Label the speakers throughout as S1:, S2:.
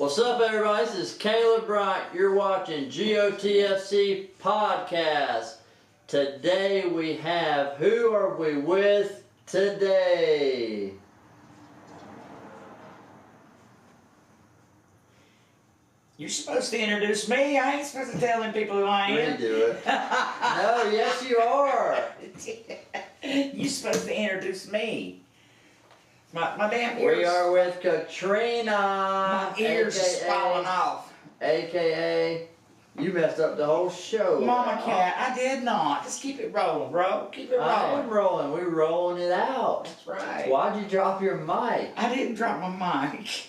S1: What's up, everybody? This is Caleb Bryant. You're watching GOTFC Podcast. Today we have, who are we with today?
S2: You're supposed to introduce me. I ain't supposed to tell them people who I am.
S1: Do it. No, yes you are.
S2: You're supposed to introduce me. My damn ears.
S1: We are with Katrina.
S2: My ears is falling off.
S1: AKA, you messed up the whole show.
S2: Mama Cat, I did not. Just keep it rolling, bro. Keep it rolling.
S1: I am rolling. We're rolling it out.
S2: That's right.
S1: Why'd you drop your mic?
S2: I didn't drop my mic.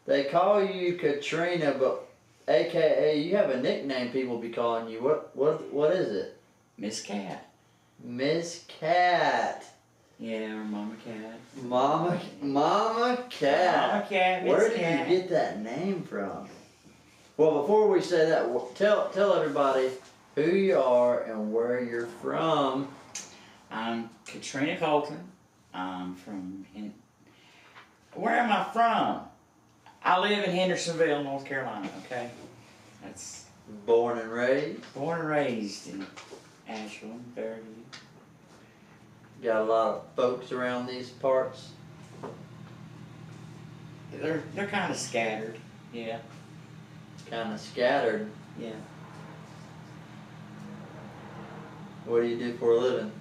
S1: They call you Katrina, but AKA, you have a nickname people be calling you. What is it?
S2: Miss Cat.
S1: Miss Cat.
S2: Yeah, or Mama Cat.
S1: Mama Cat.
S2: Mama Cat, Miss
S1: Where did
S2: Cat.
S1: you get that name from? Well, before we say that, tell everybody who you are and where you're from.
S2: I'm Katrina Colton. I'm from... Where am I from? I live in Hendersonville, North Carolina, okay? That's...
S1: Born and raised?
S2: Born and raised in Asheville, Fairview.
S1: Got a lot of folks around these parts?
S2: They're kind of scattered, yeah.
S1: Kind of scattered.
S2: Yeah.
S1: What do you do for a living?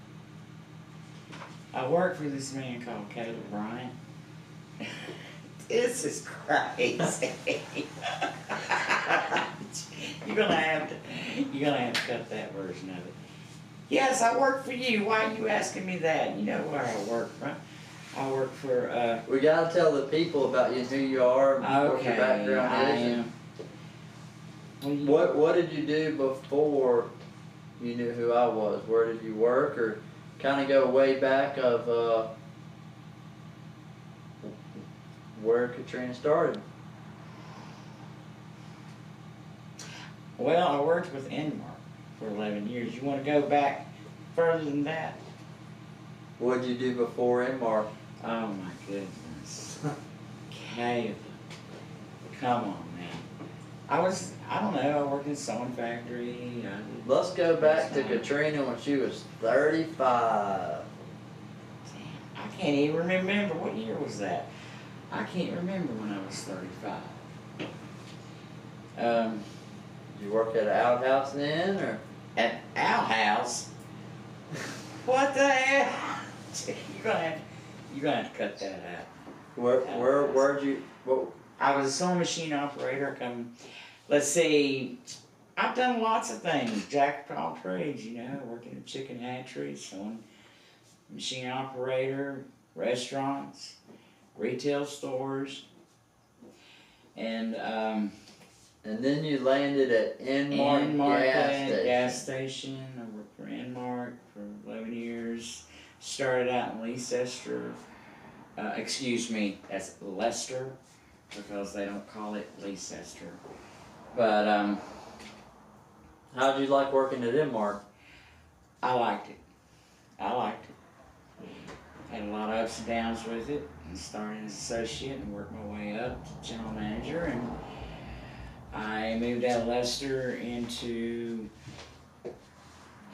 S2: I work for this man called Caleb Bryant. This is crazy. You're gonna have to cut that version of it. Yes, I work for you. Why are you asking me that? You know where I work from. I work for
S1: We gotta tell the people about you and who you are and what your background is. What did you do before you knew who I was? Where did you work, or kind of go way back of where Katrina started?
S2: Well, I worked with Enmark for 11 years. You want to go back further than that?
S1: What did you do before Enmark?
S2: Oh my goodness. Caleb. Come on, man. I don't know, I worked in a sewing factory.
S1: Let's go back to Katrina when she was 35.
S2: Damn, I can't even remember. What year was that? I can't remember when I was 35.
S1: Did you work at an outhouse then, or?
S2: At outhouse? What the hell? You're gonna have to cut that out.
S1: Where'd you? What?
S2: I was a sewing machine operator. Let's see. I've done lots of things. Jack of all trades, you know. Worked in a chicken hatchery, sewing machine operator, restaurants, retail stores, and
S1: then you landed at Enmark
S2: gas station. I worked for Enmark for 11 years. Started out in Leicester. Excuse me, that's Leicester, because they don't call it Leicester. But
S1: how'd you like working at Enmark?
S2: I liked it. Had a lot of ups and downs with it, and started as associate and worked my way up to general manager, and I moved out of Leicester into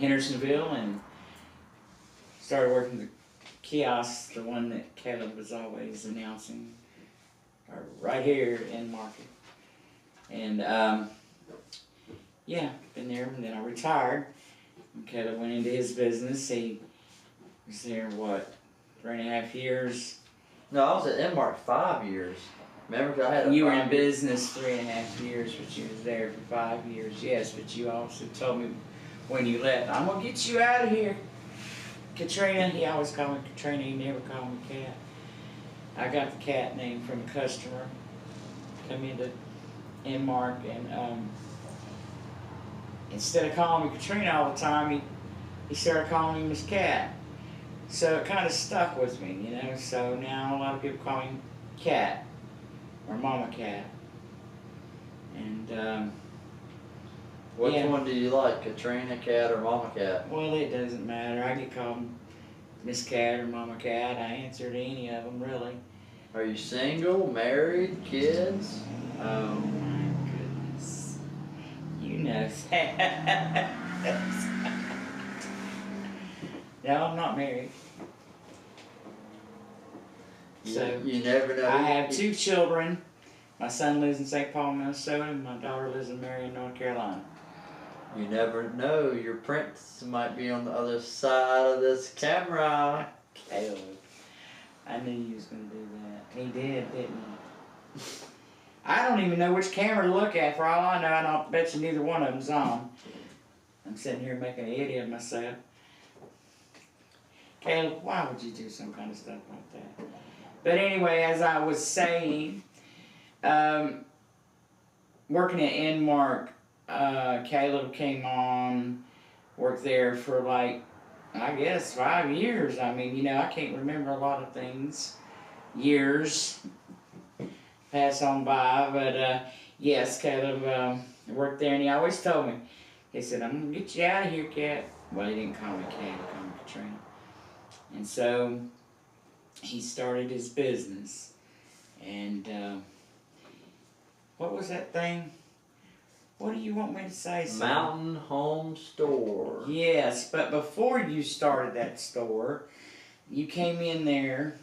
S2: Hendersonville and started working the kiosk, the one that Caleb was always announcing, right here in Market. And yeah, been there, and then I retired. And Caleb went into his business. He was there, what, 3.5 years?
S1: No, I was at Enmark 5 years. Remember, I had
S2: You were in business 3.5 years, but you was there for 5 years, yes. But you also told me when you left, I'm gonna get you out of here, Katrina. He always called me Katrina. He never called me Cat. I got the Cat name from a customer. Come into Enmark, and instead of calling me Katrina all the time, he started calling me Miss Cat. So it kind of stuck with me, you know. So now a lot of people call me Cat or Mama Cat. And
S1: which one do you like, Katrina Cat or Mama Cat?
S2: Well, it doesn't matter. I get called Miss Cat or Mama Cat. I answer to any of them, really.
S1: Are you single, married, kids?
S2: Oh my goodness. You know that. No, I'm not married. So
S1: you never know.
S2: I have 2 children. My son lives in St. Paul, Minnesota, and my daughter lives in Marion, North Carolina.
S1: You never know. Your prince might be on the other side of this camera.
S2: Caleb. I knew you was going to do that. He did, didn't he? I don't even know which camera to look at. For all I know, I don't bet you neither one of them's on. I'm sitting here making an idiot of myself. Caleb, why would you do some kind of stuff like that? But anyway, as I was saying, working at Inmark, Caleb came on, worked there for like, I guess 5 years. I mean, you know, I can't remember a lot of things. Years pass on by, but yes, Caleb worked there, and he always told me, he said, I'm going to get you out of here, Cat. Well, he didn't call me Cat, he called me Katrina. And so he started his business. And what was that thing? What do you want me to say, sir?
S1: Mountain Home Store.
S2: Yes, but before you started that store, you came in there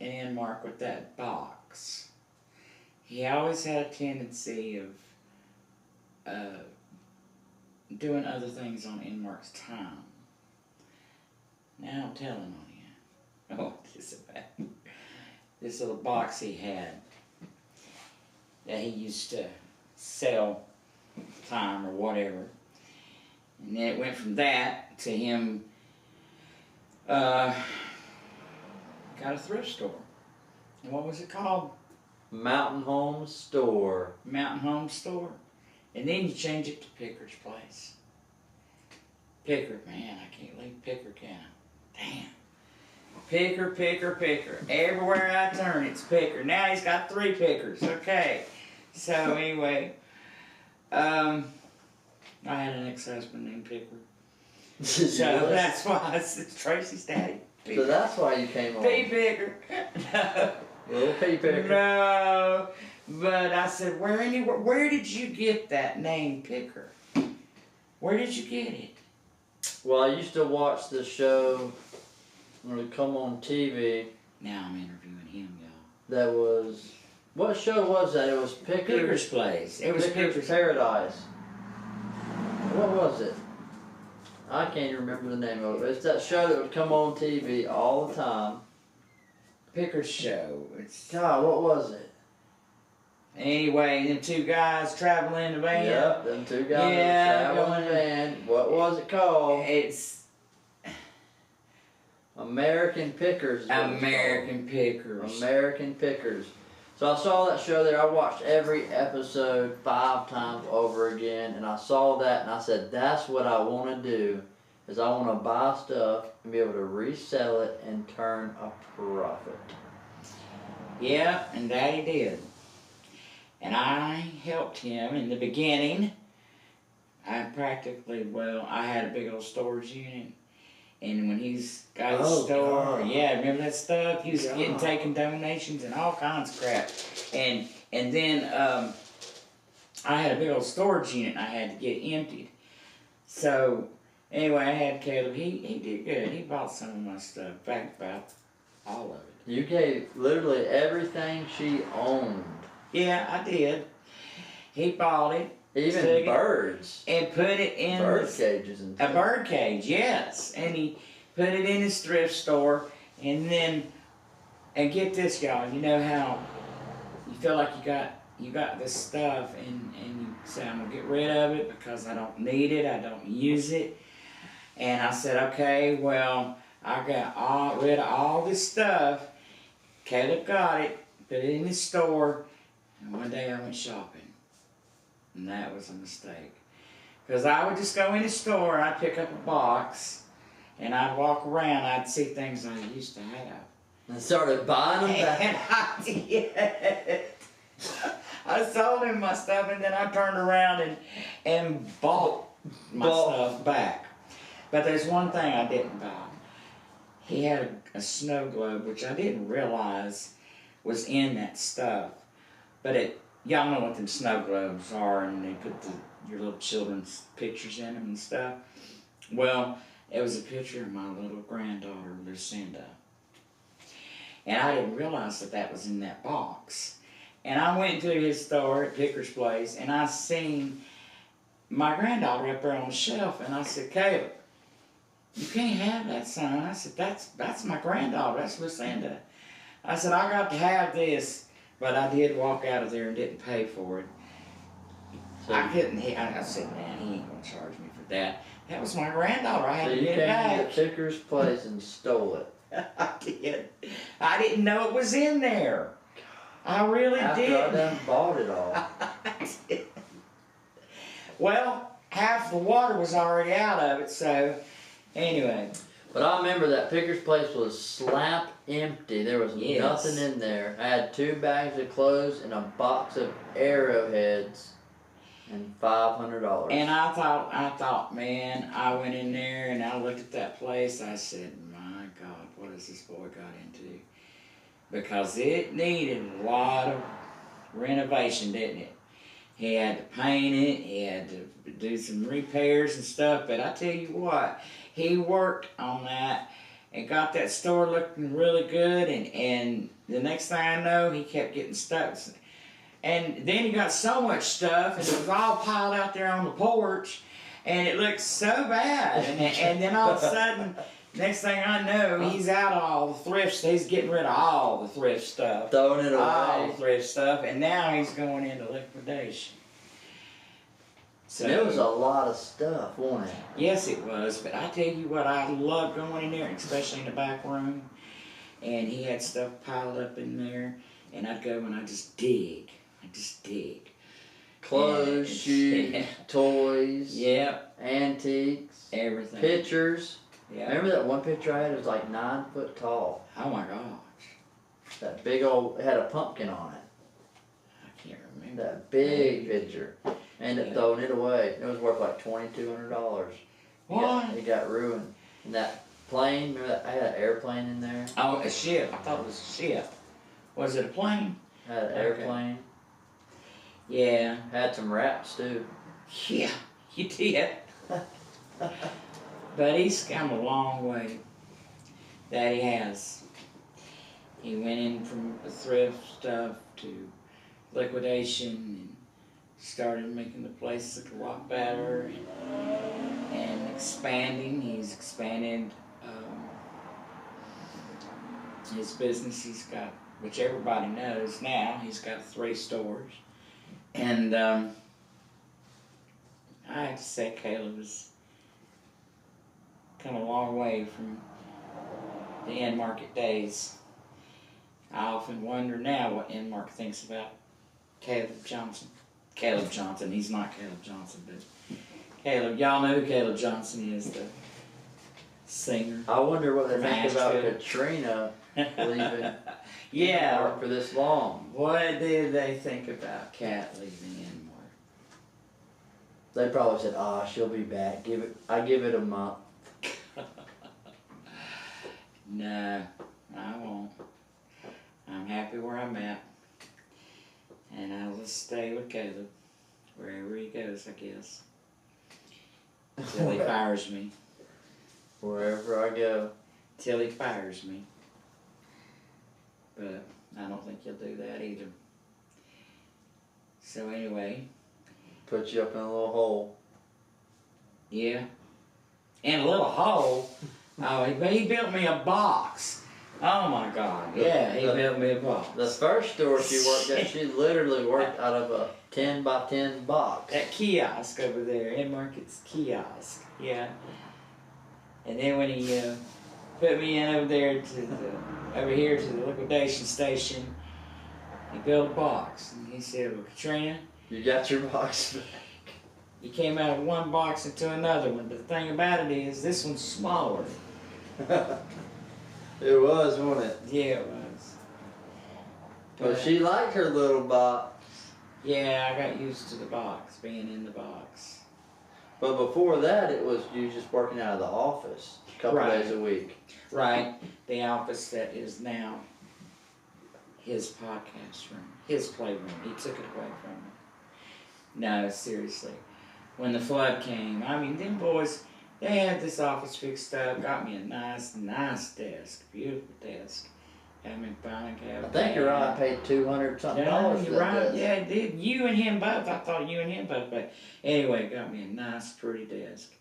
S2: and Mark with that box. He always had a tendency of doing other things on Inmark's time. Now I'm telling on you. Oh, this little box he had that he used to sell time or whatever. And then it went from that to him got a thrift store. And what was it called?
S1: Mountain Home Store.
S2: Mountain Home Store. And then you change it to Picker's Place. Picker, man, I can't leave Picker, can I? Damn. Picker, Picker, Picker. Everywhere I turn, it's Picker. Now he's got 3 Pickers. Okay. So anyway, I had an ex-husband named Picker. So that's why it's Tracy's daddy.
S1: So that's why you came on.
S2: P. Picker. No.
S1: Little P. Picker.
S2: No. But I said, where did you get that name, Picker? Where did you get it?
S1: Well, I used to watch the show when it would come on TV.
S2: Now I'm interviewing him, y'all.
S1: That was... What show was that? It was
S2: Picker's Place. It was
S1: Picker's Paradise. What was it? I can't even remember the name of it. It's that show that would come on TV all the time.
S2: Picker's Show.
S1: God, what was it?
S2: Anyway, them 2 guys traveling in the van.
S1: Yep, them 2 guys traveling in the van. What was it called?
S2: It's
S1: American Pickers.
S2: American Pickers.
S1: American Pickers. So I saw that show there. I watched every episode 5 times over again, and I saw that, and I said, that's what I want to do, is I want to buy stuff and be able to resell it and turn a profit.
S2: Yeah, and Daddy did. And I helped him in the beginning. I had a big old storage unit. And when he's got his store, God. Yeah, remember that stuff? He was taking donations and all kinds of crap. And then I had a big old storage unit I had to get emptied. So anyway, I had Caleb. He did good. He bought some of my stuff. In fact, about all of it.
S1: You gave literally everything she owned.
S2: Yeah, I did. He bought it.
S1: Even birds.
S2: And put it in
S1: bird cages and stuff.
S2: A bird cage, yes. And he put it in his thrift store, and then, and get this, y'all. You know how you feel like you got this stuff, and you say, I'm gonna get rid of it because I don't need it, I don't use it. And I said, okay, well, I got rid of all this stuff. Caleb got it, put it in his store, and one day I went shopping. And that was a mistake. Because I would just go in the store, I'd pick up a box, and I'd walk around, I'd see things I used to have.
S1: And started buying them back.
S2: And I did. I sold him my stuff, and then I turned around and bought my stuff back. But there's one thing I didn't buy. He had a snow globe, which I didn't realize was in that stuff. But y'all know what them snow globes are, and they put your little children's pictures in them and stuff. Well, it was a picture of my little granddaughter, Lucinda. And I didn't realize that was in that box. And I went to his store at Picker's Place, and I seen my granddaughter up there on the shelf, and I said, Caleb, you can't have that, son. I said, that's my granddaughter, that's Lucinda. I said, I got to have this, but I did walk out of there and didn't pay for it. So I couldn't, I said, man, he ain't gonna charge me for that. That was my granddaughter, I had to get it back.
S1: So you came to Picker's Place and stole it.
S2: I did. I didn't know it was in there. I really did.
S1: After I done bought it all.
S2: I did. Well, half the water was already out of it, so anyway.
S1: But I remember that Picker's Place was slap empty. There was nothing in there. I had 2 bags of clothes and a box of arrowheads and $500.
S2: And I thought, man, I went in there and I looked at that place. I said, my God, what has this boy got into? Because it needed a lot of renovation, didn't it? He had to paint it, he had to do some repairs and stuff, but I tell you what, he worked on that and got that store looking really good, and the next thing I know, he kept getting stuck. And then he got so much stuff, and it was all piled out there on the porch, and it looked so bad, and then all of a sudden, next thing I know, he's out of all the thrift stuff. He's getting rid of all the thrift stuff.
S1: Throwing it away.
S2: All the thrift stuff. And now he's going into liquidation. So,
S1: it was a lot of stuff, wasn't it?
S2: Yes, it was. But I tell you what, I loved going in there, especially in the back room. And he had stuff piled up in there. And I'd go and I'd just dig.
S1: Clothes, shoes, toys.
S2: Yep.
S1: Antiques.
S2: Everything.
S1: Pictures.
S2: Yeah.
S1: Remember that one picture I had? It was like 9 foot tall.
S2: Oh my gosh.
S1: That big old, it had a pumpkin on it.
S2: I can't remember.
S1: That big picture. Ended up throwing it away. It was worth like $2,200.
S2: What?
S1: It got ruined. And that plane, remember that? I had an airplane in there.
S2: Oh, a ship. I thought it was a ship. Was it a plane?
S1: I had an airplane.
S2: Yeah.
S1: Had some rats too.
S2: Yeah, you did. But he's come a long way. That he has. He went in from the thrift stuff to liquidation and started making the place look a lot better and expanding. He's expanded his business. He's got, which everybody knows now, he's got 3 stores. And I have to say Caleb has come a long way from the end market days. I often wonder now what end market thinks about Caleb Johnson. Caleb Johnson, he's not Caleb Johnson, but Caleb, y'all know who Caleb Johnson is, the singer.
S1: I wonder what they think
S2: Nashville.
S1: about Katrina leaving.
S2: Yeah.
S1: For this long.
S2: What did they think about Kat leaving Enmore?
S1: They probably said, she'll be back. I give it a month.
S2: No, I won't. I'm happy where I'm at. And I'll just stay with Caleb. Wherever he goes, I guess. Till he fires me.
S1: Wherever I go.
S2: Till he fires me. But I don't think he'll do that either. So anyway.
S1: Put you up in a little hole.
S2: Yeah. In a little hole? Oh, he built me a box. Oh my God. Yeah, he built me a box.
S1: The first store she worked at, she literally worked out of a 10 by 10 box.
S2: That kiosk over there, End Market's kiosk. Yeah. And then when he put me in over there over here to the liquidation station, he built a box. And he said, well, Katrina,
S1: you got your box back.
S2: You came out of one box into another one, but the thing about it is, this one's smaller.
S1: It was, wasn't it?
S2: Yeah, it was.
S1: But she liked her little box.
S2: Yeah, I got used to the box, being in the box.
S1: But before that, it was you just working out of the office a couple days a week.
S2: Right. The office that is now his podcast room, his playroom. He took it away from me. No, seriously. When the flood came, I mean, them boys, they had this office fixed up, got me a nice desk, beautiful desk. Had me filing cabinet.
S1: I think you're right. I paid $200 something dollars.
S2: You're right. Desk. Yeah, it did. You and him both. I thought you and him both. But anyway, got me a nice, pretty desk.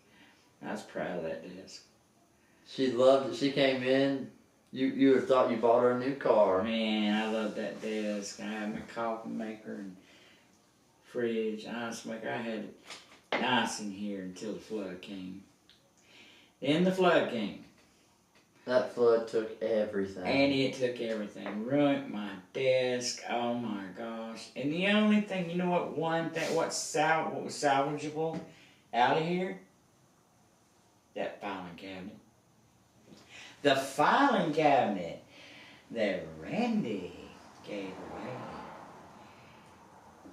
S2: I was proud of that desk.
S1: She loved it. She came in. You would have thought you bought her a new car.
S2: Man, I love that desk. I had my coffee maker and fridge, ice maker. I had it nice in here until the flood came. Then the flood came.
S1: That flood took everything.
S2: And it took everything. Ruined my desk. Oh my gosh. And the only thing, you know what, what was salvageable out of here? That filing cabinet. The filing cabinet that Randy gave away.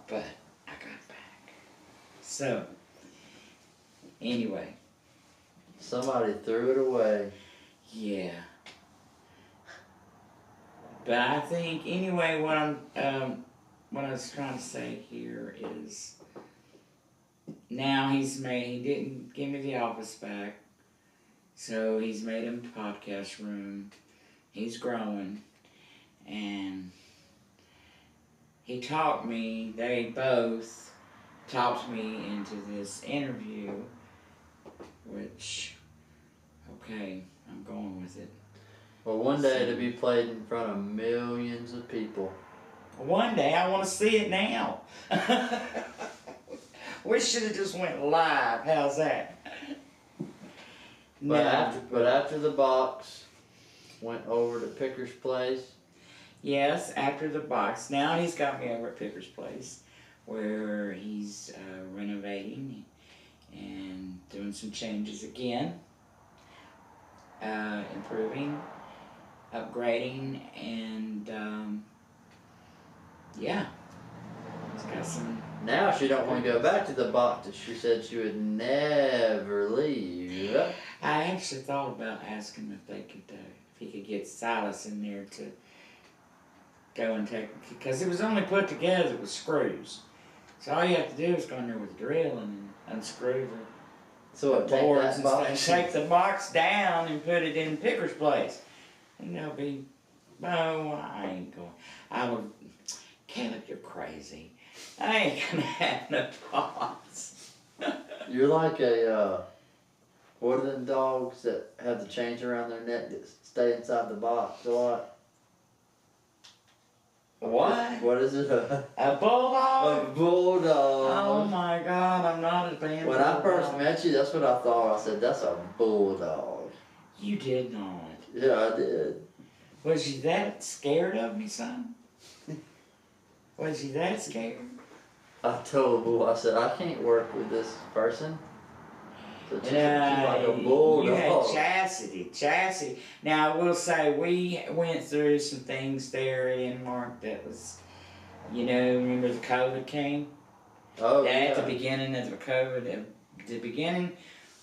S2: But I got it back. So, anyway.
S1: Somebody threw it away.
S2: Yeah. But I think, anyway, what I was trying to say here is, now he didn't give me the office back, so he's made him a podcast room. He's growing, and they both talked me into this interview, which, okay, I'm going with it.
S1: Well, one day to be played in front of millions of people.
S2: One day, I want to see it now. We should have just went live. How's that?
S1: But after the box went over to Picker's place.
S2: Yes, after the box. Now he's got me over at Picker's place, where he's renovating and doing some changes again. Improving, upgrading, and yeah, it's got some.
S1: Now she don't want to go back to the box. She said she would never leave.
S2: I actually thought about asking him if he could get Silas in there to go and take, because it was only put together with screws. So all you have to do is go in there with a drill and unscrew
S1: So
S2: the boards and stuff. Take the box down and put it in Picker's place. And they'll be, oh, I ain't going. Caleb, you're crazy. I ain't gonna have no box.
S1: You're like what are them dogs that have the chains around their neck that stay inside the box a lot?
S2: What?
S1: What is it?
S2: A bulldog?
S1: A bulldog.
S2: Oh my God, I'm not a fan.
S1: When I first met you, that's what I thought. I said, that's a bulldog.
S2: You did not.
S1: Yeah, I did.
S2: Was you that scared of me, son? Was you that scared?
S1: I told Bull, I said, I can't work with this person. So she's like a bulldog.
S2: You had Chastity. Now, I will say, we went through some things there in Mark that was, remember the COVID came?
S1: Oh, yeah.
S2: At the beginning of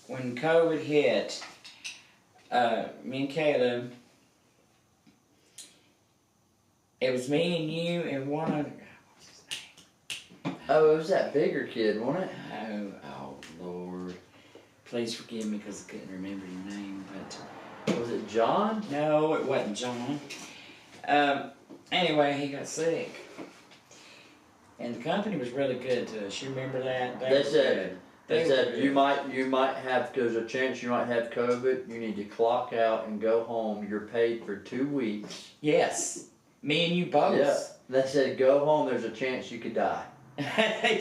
S2: when COVID hit, me and Caleb, it was me and you and one other guy. What's his name?
S1: Oh, it was that bigger kid, wasn't it?
S2: Oh, Lord. Please forgive me because I couldn't remember your name, but...
S1: Was it John?
S2: No, it wasn't John. Anyway, he got sick. And the company was really good to us. You remember that?
S1: They said you might have, there's a chance you might have COVID. You need to clock out and go home. You're paid for 2 weeks.
S2: Yes. Me and you both.
S1: Yeah. They said go home. There's a chance you could die.
S2: They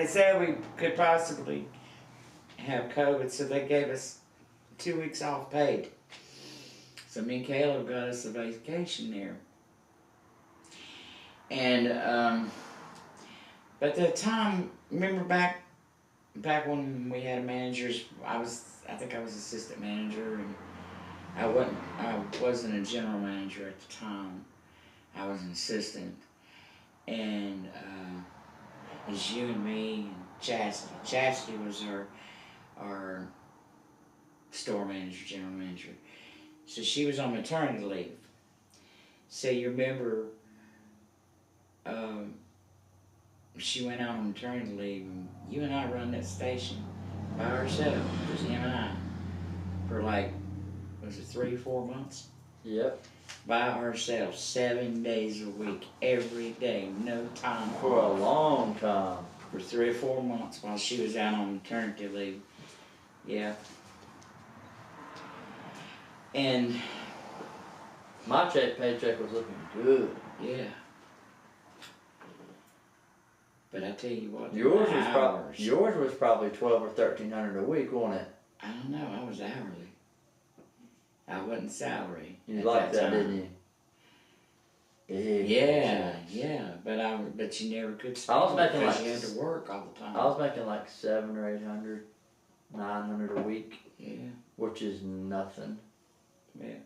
S2: said we could possibly have COVID, so they gave us 2 weeks off paid. So me and Caleb got us a vacation there. And but the time, remember back when we had managers, I think I was assistant manager, and I wasn't a general manager at the time. I was an assistant, and it was you and me and Chastity. Chastity was our store manager, general manager, So she was on maternity leave. So you remember, she went out on maternity leave, and you and I run that station by ourselves, just him and I, for like, was it 3 or 4 months?
S1: Yep.
S2: By ourselves, 7 days a week, every day, no time
S1: For a
S2: off.
S1: long time.
S2: For 3 or 4 months while she was out on maternity leave. Yeah. And
S1: my paycheck was looking good.
S2: yeah. But I tell you what,
S1: yours was probably 12 or 1300 a week, wasn't it?
S2: I don't know. I was hourly. I wasn't salary.
S1: You liked that, didn't you?
S2: Yeah. But you never could.
S1: I was making
S2: because
S1: like
S2: you had to work all the time.
S1: I was making like 700 or 800, 900 a week.
S2: Yeah.
S1: Which is nothing.
S2: Yeah.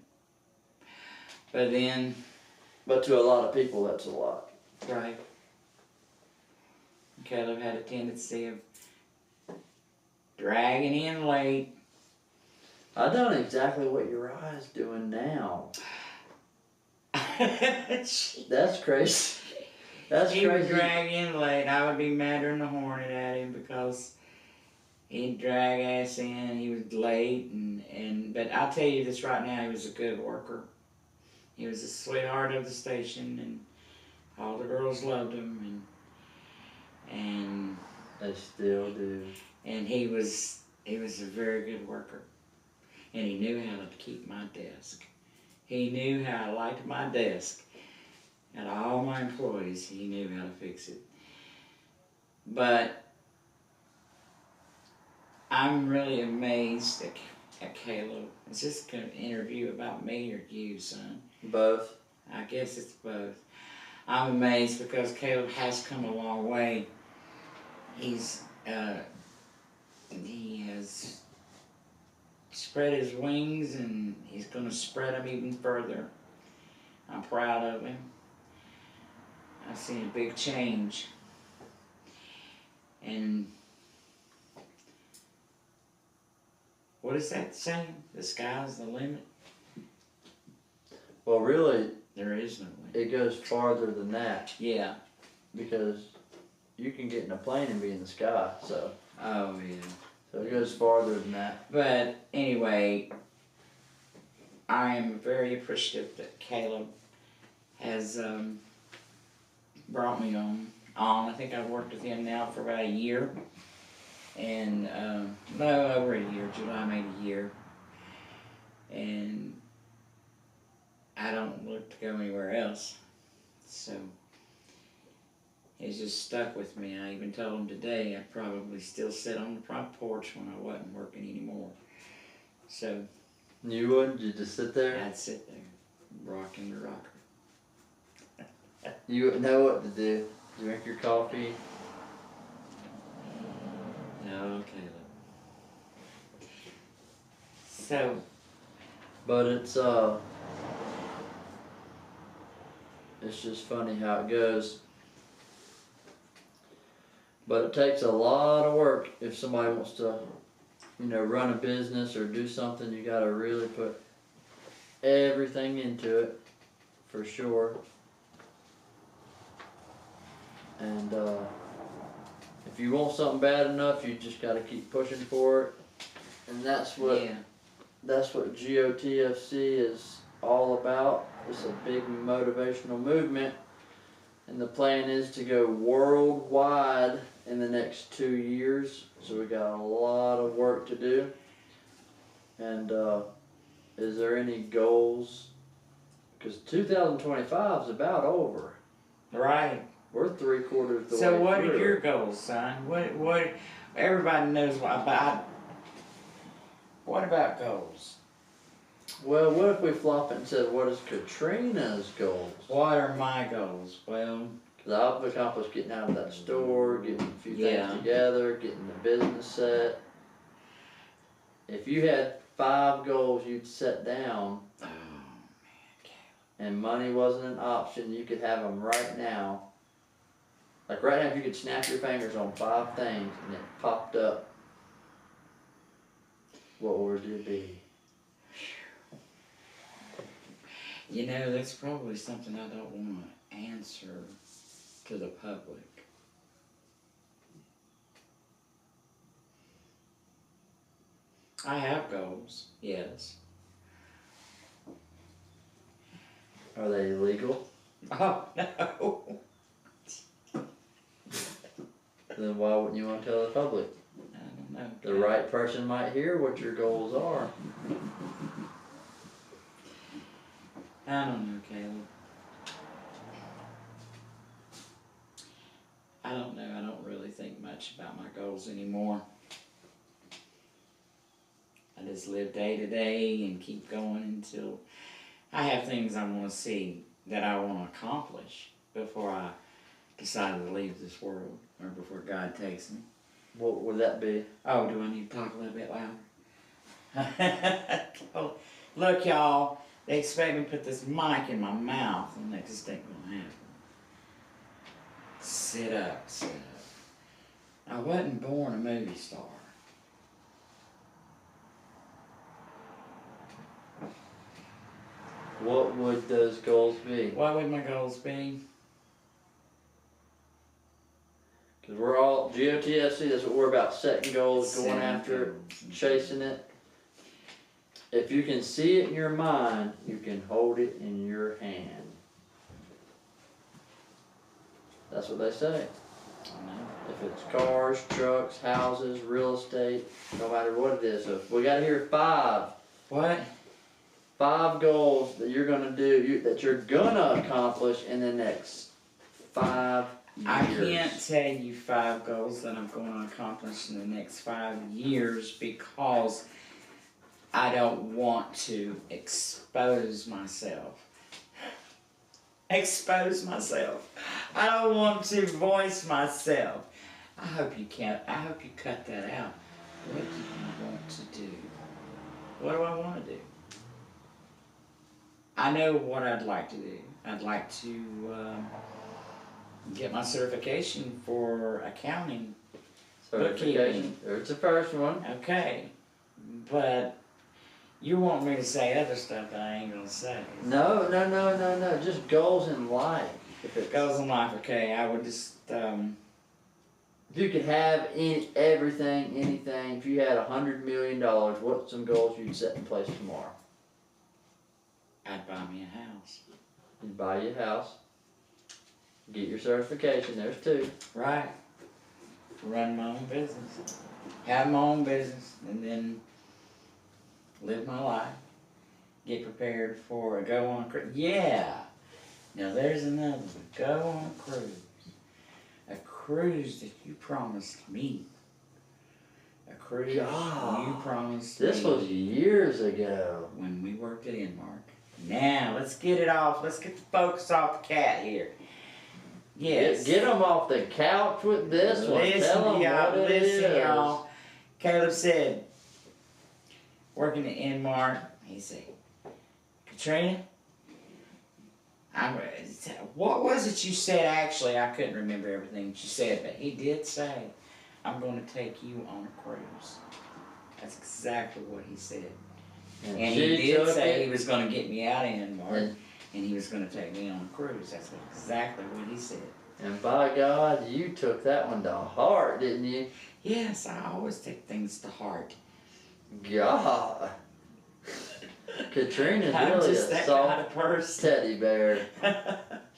S2: But then.
S1: But to a lot of people, that's a lot.
S2: Right. Caleb had a tendency of dragging in late.
S1: I done exactly what Uriah's doing now. That's crazy. That's
S2: he
S1: crazy.
S2: would drag in late. I would be madder than a hornet at him because he'd drag us in. He was late, but I'll tell you this right now, he was a good worker. He was a sweetheart of the station, and all the girls loved him, and
S1: they still do.
S2: And he was a very good worker, and he knew how to keep my desk. He knew how I liked my desk. And all my employees, he knew how to fix it. But I'm really amazed at Caleb. Is this an interview about me or you, son?
S1: Both.
S2: I guess it's both. I'm amazed because Caleb has come a long way. He has spread his wings, and he's going to spread them even further. I'm proud of him. I've seen a big change. And what is that saying? The sky's the limit?
S1: Well, really,
S2: there is no limit.
S1: It goes farther than that.
S2: Yeah.
S1: Because you can get in a plane and be in the sky, so.
S2: Oh, yeah.
S1: So it goes farther than that.
S2: But anyway, I am very appreciative that Caleb has brought me on. I think I've worked with him now for about a year. And, no, over a year. July made a year. And I don't look to go anywhere else. So he's just stuck with me. I even told him today I'd probably still sit on the front porch when I wasn't working anymore. So.
S1: You would? You just sit there?
S2: I'd sit there, rocking the rocker.
S1: You know what to do. Drink your coffee.
S2: No, Caleb. So.
S1: But it's just funny how it goes. But it takes a lot of work if somebody wants to, run a business or do something. You got to really put everything into it, for sure. And if you want something bad enough, you just got to keep pushing for it. And that's what GOTFC is all about. It's a big motivational movement. And the plan is to go worldwide in the next 2 years. So we got a lot of work to do. And is there any goals? Because 2025 is about over.
S2: Right.
S1: We're 3/4 the way through.
S2: So what are your goals, son? What? Everybody knows about goals?
S1: Well, what if we flop it and said, what is Katrina's goals?
S2: What are my goals? Well,
S1: because I've accomplished getting out of that store, getting a few things together, getting the business set. If you had 5 goals you'd set down, and money wasn't an option, you could have them right now. Like right now, if you could snap your fingers on 5 things and it popped up, what would it be?
S2: You know, that's probably something I don't want to answer to the public. I have goals, yes.
S1: Are they illegal?
S2: Oh, no.
S1: Then why wouldn't you want to tell the public?
S2: I don't know.
S1: The right person might hear what your goals are.
S2: I don't know, Caleb. I don't know. I don't really think much about my goals anymore. I just live day to day and keep going until I have things I want to see that I want to accomplish before I decide to leave this world or before God takes me.
S1: What would that be?
S2: Oh, do I need to talk a little bit louder? Look, y'all, they expect me to put this mic in my mouth, and that just ain't gonna happen. Sit up, sit up. I wasn't born a movie star.
S1: What would those goals be?
S2: What would my goals be?
S1: Because we're all, GOTFC, that's what we're about, setting goals, going after it, chasing it. If you can see it in your mind, you can hold it in your hand. That's what they say.
S2: I know.
S1: If it's cars, trucks, houses, real estate, no matter what it is. So if we got here 5.
S2: What?
S1: 5 goals that you're gonna do, that you're gonna accomplish in the next 5 years.
S2: I can't tell you 5 goals that I'm going to accomplish in the next 5 years because I don't want to expose myself. Expose myself. I don't want to voice myself. I hope you cut that out. What do you want to do? What do I want to do? I know what I'd like to do. I'd like to get my certification for accounting.
S1: Certification. There's the first one.
S2: Okay, but you want me to say other stuff that I ain't gonna say.
S1: No. Just goals in life. If it
S2: Goals in life, okay. I would just
S1: if you could have everything, anything, if you had $100 million, what's some goals you'd set in place tomorrow?
S2: I'd buy me a house.
S1: You'd buy you a house. Get your certification. There's 2.
S2: Right. Run my own business. Have my own business, and then live my life. Get prepared for a go on a cruise. Yeah. Now there's another one. Go on a cruise. A cruise that you promised me. A cruise you promised me.
S1: This was years ago.
S2: When we worked at Inmark. Now, let's get it off. Let's get the focus off the cat here. Yes.
S1: Get them off the couch with this one. Tell them what it is.
S2: Listen, y'all. Caleb said, working at Inmark, he said, Katrina, what was it you said? Actually, I couldn't remember everything you said, but he did say, I'm going to take you on a cruise. That's exactly what he said. And he did say he was going to get me out of Inmark, and he was going to take me on a cruise. That's exactly what he said. And
S1: by God, you took that one to heart, didn't you?
S2: Yes, I always take things to heart.
S1: God. Katrina's
S2: I'm
S1: really
S2: just
S1: a soft teddy bear.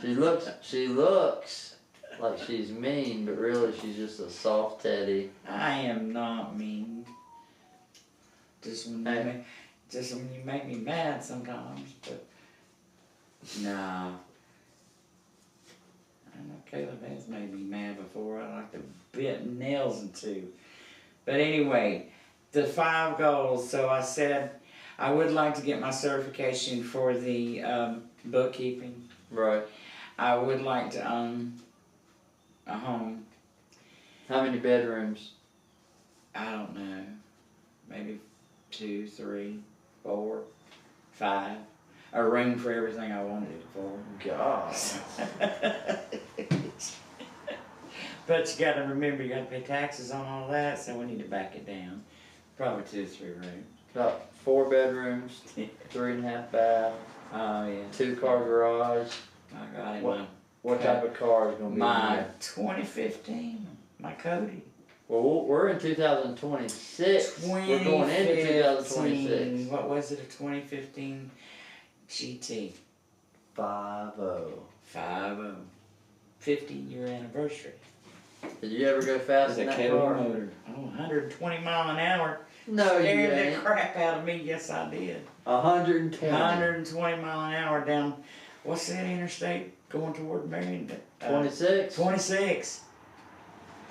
S1: She looks like she's mean, but really she's just a soft teddy.
S2: I am not mean. Just when you make me mad sometimes, but nah. I know Caleb has made me mad before. I like to bit nails into. But anyway, the 5 goals. So I said I would like to get my certification for the bookkeeping.
S1: Right.
S2: I would like to own a home.
S1: How many bedrooms?
S2: I don't know. Maybe 2, 3, 4, 5. A room for everything I wanted it for.
S1: God.
S2: But you gotta remember, you gotta pay taxes on all that, so we need to back it down. Probably 2 or 3 rooms.
S1: About 4 bedrooms, 3.5 bath.
S2: Oh, yeah.
S1: 2-car garage.
S2: I got him.
S1: What type of car is going to be
S2: my
S1: in there?
S2: 2015, my Cody.
S1: Well, we're in 2026. We're going into 2026.
S2: What was it, a 2015 GT?
S1: 50.
S2: 50-year anniversary.
S1: Did you ever go fast in that car?
S2: Motor. Oh, 120 mile an hour.
S1: No, you
S2: Scared
S1: ain't.
S2: the crap out of me. Yes, I did.
S1: 120.
S2: 120 mile an hour down. What's that interstate going toward Marion?
S1: 26.
S2: 26.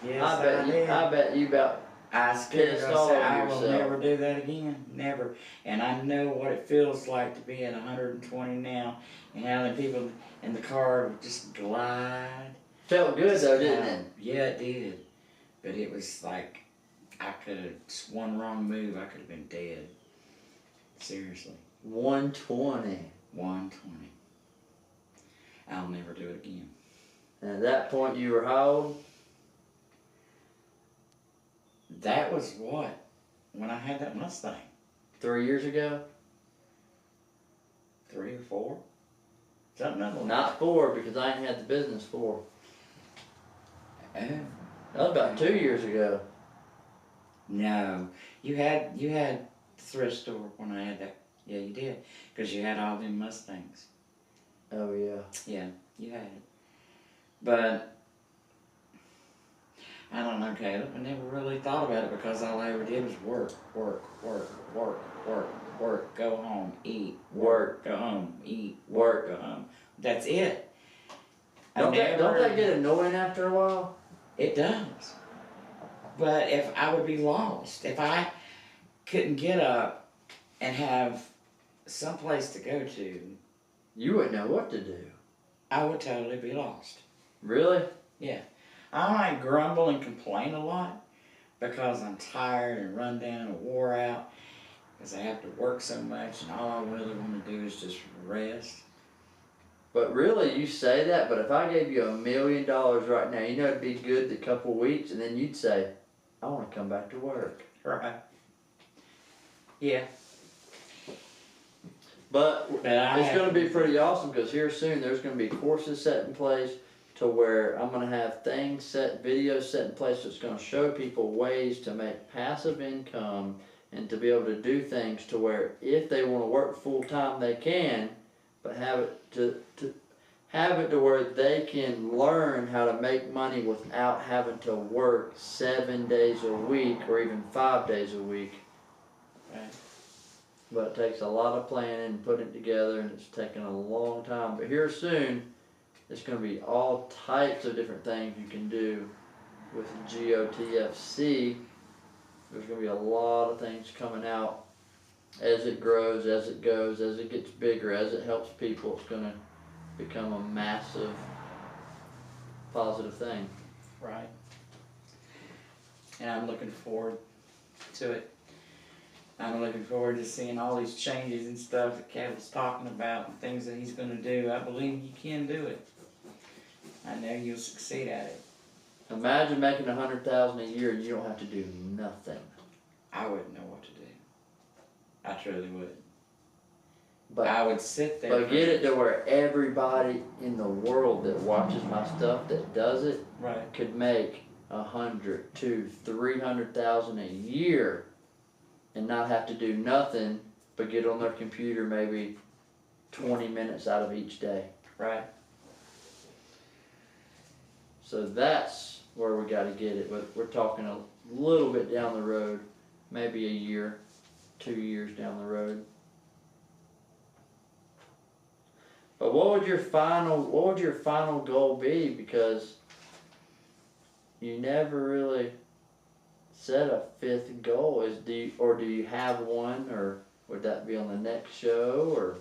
S2: Yes,
S1: I bet you about.
S2: I scared.
S1: Pissed
S2: I
S1: all
S2: said,
S1: over
S2: I will
S1: yourself.
S2: never do that again. Never. And I know what it feels like to be at 120 now, and how the people in the car just glide.
S1: Felt good though, didn't it?
S2: Yeah, it did. But it was like, I could have, just one wrong move, I could have been dead. Seriously.
S1: 120.
S2: 120. I'll never do it again.
S1: And at that point, you were how old?
S2: That was what? When I had that Mustang.
S1: 3 years ago?
S2: 3 or 4? Something like that.
S1: Not 4, because I ain't had the business 4.
S2: Oh.
S1: That was about 2 years ago.
S2: No. You had the thrift store when I had that. Yeah, you did. Because you had all them Mustangs.
S1: Oh, yeah.
S2: Yeah, you had it. But, I don't know, Caleb. I never really thought about it because all I ever did was work, go home, eat, work, go home, eat, work, go home. That's it.
S1: Don't that get annoying after a while?
S2: It does. But if I would be lost, if I couldn't get up and have someplace to go to,
S1: you wouldn't know what to do.
S2: I would totally be lost.
S1: Really?
S2: Yeah. I might grumble and complain a lot because I'm tired and run down and wore out because I have to work so much and all I really want to do is just rest.
S1: But really, you say that, but if I gave you $1 million right now, you know it'd be good the couple weeks, and then you'd say, I want to come back to work.
S2: Right. Yeah.
S1: But it's going to be pretty awesome because here soon there's going to be courses set in place to where I'm going to have things set, videos set in place that's going to show people ways to make passive income and to be able to do things to where if they want to work full time they can, but have it to where they can learn how to make money without having to work 7 days a week or even 5 days a week.
S2: Right.
S1: But it takes a lot of planning and putting it together, and it's taken a long time. But here soon, it's going to be all types of different things you can do with GOTFC. There's going to be a lot of things coming out as it grows, as it goes, as it gets bigger, as it helps people. It's going to become a massive positive thing.
S2: Right. And I'm looking forward to it. I'm looking forward to seeing all these changes and stuff that Kevin's talking about and things that he's going to do. I believe you can do it. I know you'll succeed at it.
S1: Imagine making $100,000 a year and you don't have to do nothing.
S2: I wouldn't know what to do. I truly would.
S1: But
S2: I would sit there.
S1: But get it to where everybody in the world that watches my stuff that does it
S2: right.
S1: could make $100,000 to $300,000 a year and not have to do nothing but get on their computer maybe 20 minutes out of each day.
S2: Right.
S1: So that's where we got to get it. We're talking a little bit down the road, maybe a year, 2 years down the road. But what would your final goal be? Because you never really set a 5th goal. Do you have one, or would that be on the next show, or?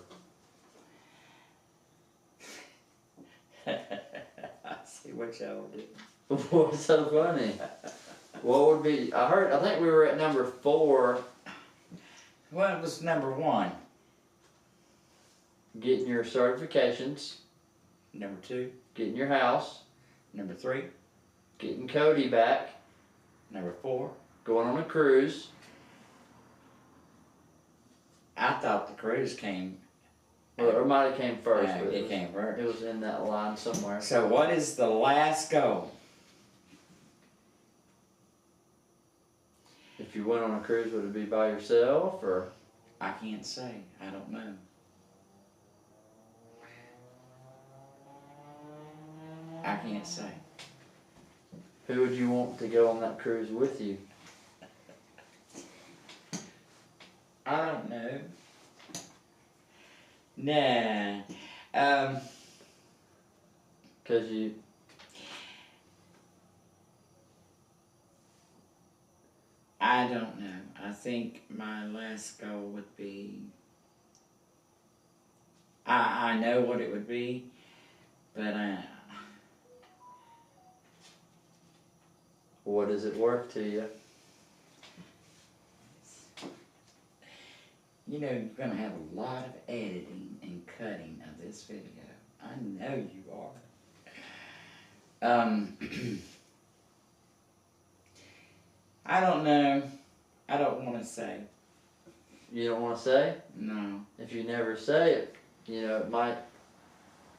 S2: I see what y'all do.
S1: What's so funny? What would be? I think we were at number 4.
S2: Well, it was number 1.
S1: Getting your certifications.
S2: Number 2.
S1: Getting your house.
S2: Number 3.
S1: Getting Cody back.
S2: Number 4.
S1: Going on a cruise.
S2: I thought the cruise came
S1: Or it might have came first.
S2: No, it came first.
S1: It was in that line somewhere.
S2: So what is the last goal?
S1: If you went on a cruise, would it be by yourself or?
S2: I can't say. I don't know. I can't say.
S1: Who would you want to go on that cruise with you?
S2: I don't know. Nah.
S1: 'Cause you.
S2: I don't know. I think my last goal would be. I know what it would be, but
S1: What is it worth to you?
S2: You know, you're gonna have a lot of editing and cutting of this video. I know you are. I don't know. I don't want to say.
S1: You don't want to say?
S2: No.
S1: If you never say it, you know, it might.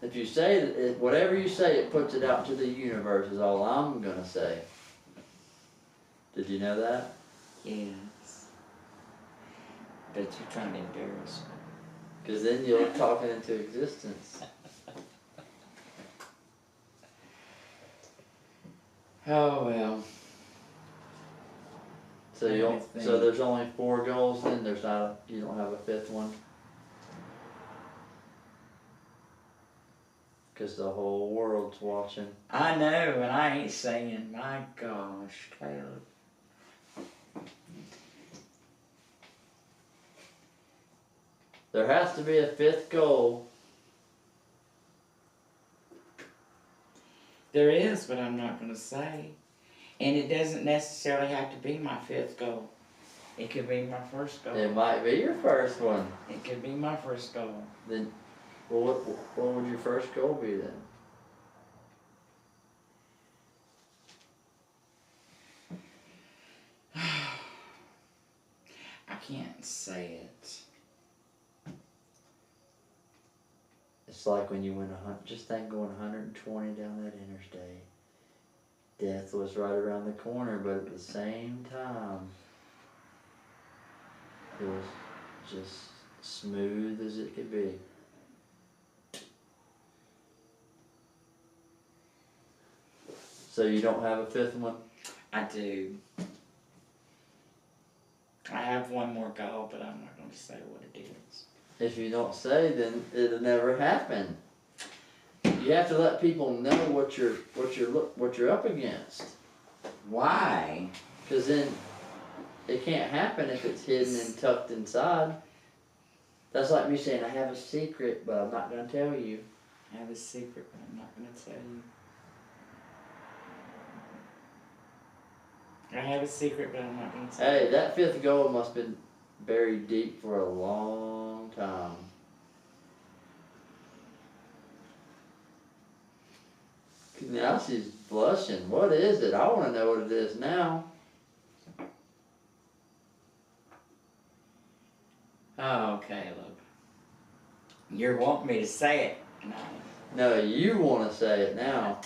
S1: If you say it, whatever you say, it puts it out to the universe, is all I'm gonna say. Did you know that?
S2: Yes. But you're trying to embarrass me.
S1: Because then you'll talk it into existence.
S2: Oh well.
S1: So there's only 4 goals. Then there's not. You don't have a 5th one. Because the whole world's watching.
S2: I know, and I ain't saying. My gosh, Caleb.
S1: There has to be a 5th goal.
S2: There is, but I'm not going to say. And it doesn't necessarily have to be my 5th goal. It could be my first goal.
S1: It might be your first one.
S2: It could be my first goal.
S1: Then, well, what would your first goal be then?
S2: I can't say it.
S1: It's like when you went just think going 120 down that interstate. Death was right around the corner, but at the same time, it was just smooth as it could be. So you don't have a 5th one?
S2: I do. I have one more goal, but I'm not going to say what it is.
S1: If you don't say, then it'll never happen. You have to let people know what you're up against.
S2: Why?
S1: Because then it can't happen if it's hidden and tucked inside. That's like me saying, I have a secret, but I'm not going to tell you.
S2: I have a secret, but I'm not going to tell you. I have a secret, but I'm not going to tell you.
S1: Hey, that 5th goal must have been buried deep for a long time. Now she's blushing. What is it? I want to know what it is now.
S2: Oh, Caleb. You're wanting me to say it.
S1: No, you want to say it now.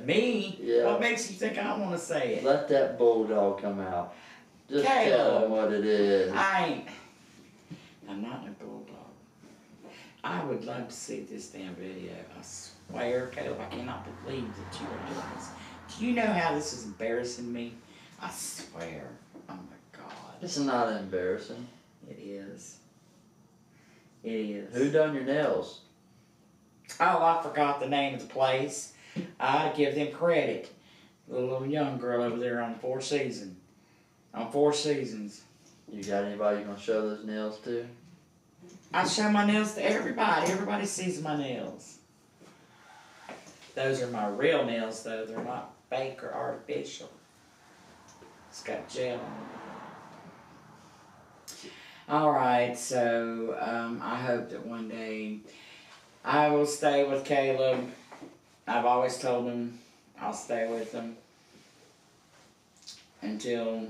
S2: Me?
S1: Yeah.
S2: What makes you think I want to say it?
S1: Let that bulldog come out. Just
S2: Caleb,
S1: tell them what it is.
S2: I'm not a bulldog. I would love to see this damn video. I swear, Caleb, I cannot believe that you are doing this. Do you know how this is embarrassing me? I swear. Oh my God.
S1: It's not embarrassing.
S2: It is. It is.
S1: Who done your nails?
S2: Oh, I forgot the name of the place. I give them credit. The little young girl over there on 4 Seasons. On 4 Seasons.
S1: You got anybody you gonna show those nails to?
S2: I show my nails to everybody. Everybody sees my nails. Those are my real nails, though. They're not fake or artificial. It's got gel on it. Alright, so I hope that one day I will stay with Caleb. I've always told him I'll stay with him until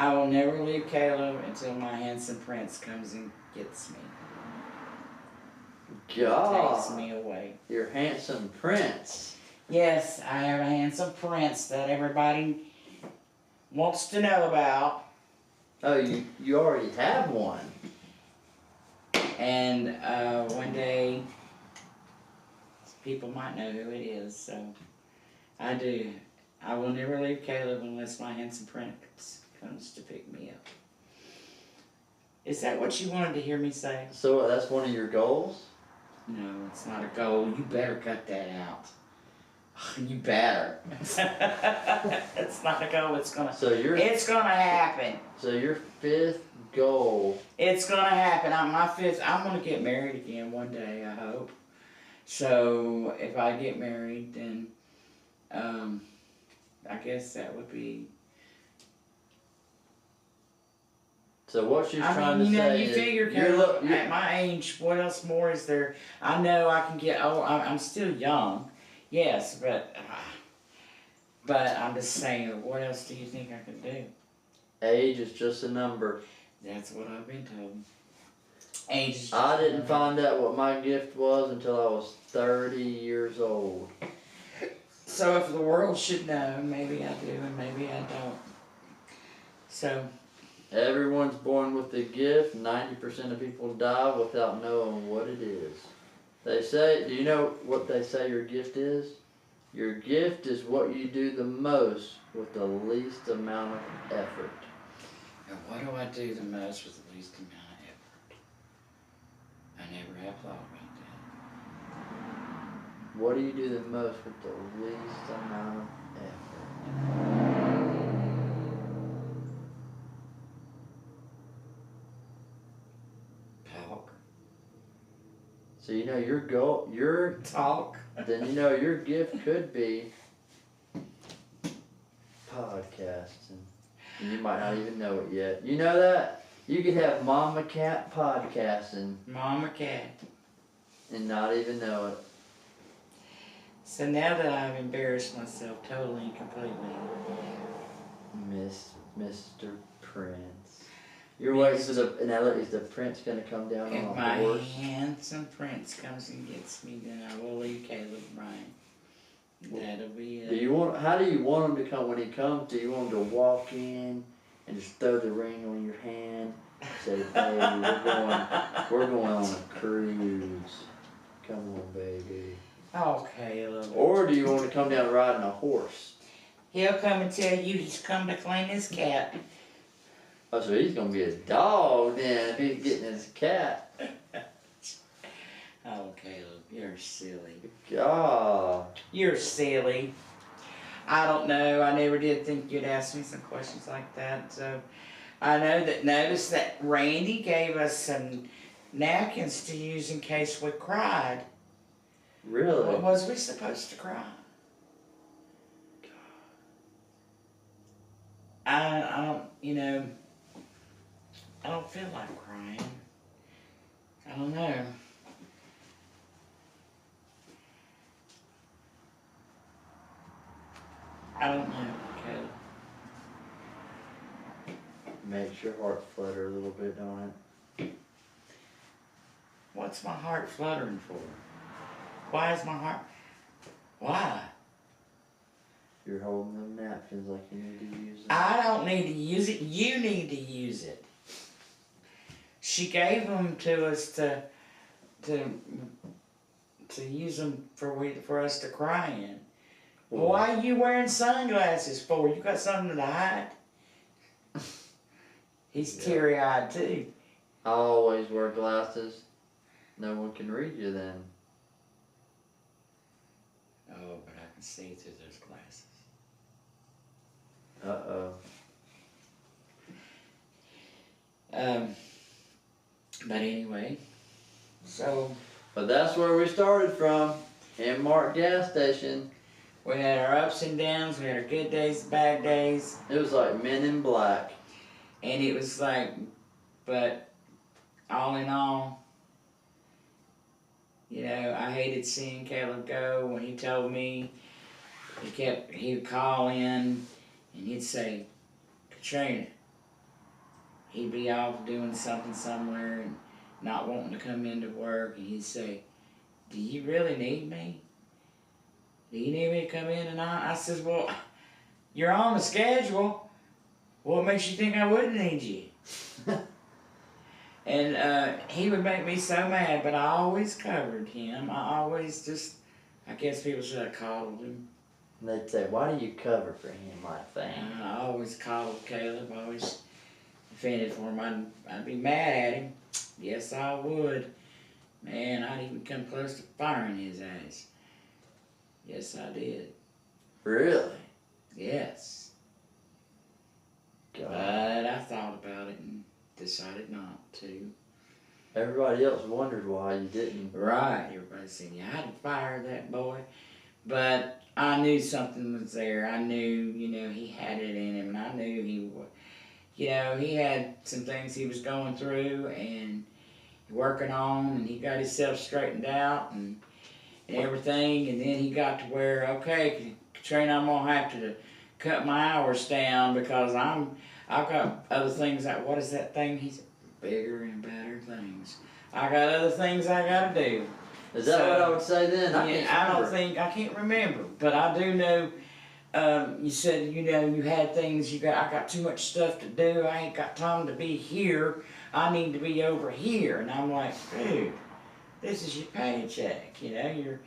S2: I will never leave Caleb until my handsome prince comes and gets me.
S1: God.
S2: Takes me away.
S1: Your handsome prince.
S2: Yes, I have a handsome prince that everybody wants to know about.
S1: Oh, you already have one.
S2: And one day, people might know who it is, so I do. I will never leave Caleb unless my handsome prince comes to pick me up. Is that what you wanted to hear me say?
S1: So that's one of your goals?
S2: No, it's not a goal. You better cut that out. You better. It's not a goal. It's gonna happen.
S1: So your 5th goal.
S2: It's gonna happen. My 5th. I'm gonna get married again one day. I hope. So if I get married, then I guess that would be.
S1: So what she's trying to say
S2: you figure, at my age, what else more is there? I know I can get. Oh, I'm still young, yes, but I'm just saying. What else do you think I could do?
S1: Age is just a number.
S2: That's what I've been told. Age is just
S1: I didn't find out what my gift was until I was 30 years old.
S2: So if the world should know, maybe I do and maybe I don't. So.
S1: Everyone's born with a gift. 90% of people die without knowing what it is. They say, do you know what they say your gift is? Your gift is what you do the most with the least amount of effort.
S2: And what do I do the most with the least amount of effort? I never have thought about that.
S1: What do you do the most with the least amount of effort?
S2: Talk.
S1: So you know your
S2: talk.
S1: Then you know your gift could be podcasting. And you might not even know it yet. You know that? You could have Mama Cat podcasting.
S2: Mama Cat.
S1: And not even know it.
S2: So now that I've embarrassed myself totally and completely.
S1: Mr. Prince. You're waiting for is the prince going to come down on a horse?
S2: If my handsome prince comes and gets me, then I will leave Caleb Ryan. That'll be it.
S1: How do you want him to come when he comes? Do you want him to walk in and just throw the ring on your hand? Say, hey, we're going on a cruise. Come on, baby.
S2: Oh, Caleb.
S1: Or do you want to come down riding a horse?
S2: He'll come and tell you he's come to clean his cat.
S1: Oh, so he's going to be a dog then if he's getting his cat.
S2: Oh, Caleb, you're silly.
S1: God.
S2: You're silly. I don't know. I never did think you'd ask me some questions like that. So I noticed that Randy gave us some napkins to use in case we cried.
S1: Really?
S2: What was we supposed to cry? I don't, I don't feel like crying. I don't know. I don't know, Caleb.
S1: Makes your heart flutter a little bit, don't it?
S2: What's my heart fluttering for? Why is my heart... Why?
S1: You're holding them napkins like you need to use them.
S2: I don't need to use it. You need to use it. She gave them to us to use them for us to cry in. Well, why are you wearing sunglasses for? You got something to hide? He's teary-eyed too.
S1: I always wear glasses. No one can read you then.
S2: Oh, but I can see through those glasses.
S1: Uh-oh.
S2: But anyway, so...
S1: But that's where we started from. Mark gas station.
S2: We had our ups and downs. We had our good days, bad days.
S1: It was like Men in Black.
S2: And it was like, but all in all, I hated seeing Caleb go. When he told me, he would call in and he'd say, Katrina, he'd be off doing something somewhere and not wanting to come into work, and he'd say, "Do you really need me? Do you need me to come in tonight?" I says, "Well, you're on the schedule. What makes you think I wouldn't need you?" And he would make me so mad, but I always covered him. I always just, I guess people should have coddled him.
S1: And they'd say, "Why do you cover for him like that?"
S2: I always coddled Caleb. I always defended for him. I'd be mad at him. Yes, I would. Man, I'd even come close to firing his ass. Yes, I did.
S1: Really?
S2: Yes.
S1: God.
S2: But I thought about it and decided not to.
S1: Everybody else wondered why you didn't.
S2: Right. Everybody said, "You had to fire that boy." But I knew something was there. I knew, he had it in him. And I knew he had some things he was going through and working on, and he got himself straightened out and everything. And then he got to where, okay, Katrina, I'm going to have to cut my hours down because I've got other things what is that thing? He's bigger and better things. I got other things I got to do.
S1: Is that what I would say then?
S2: I can't remember, but I do know. You said you had things. I got too much stuff to do. I ain't got time to be here. I need to be over here. And I'm like, dude, this is your paycheck. You're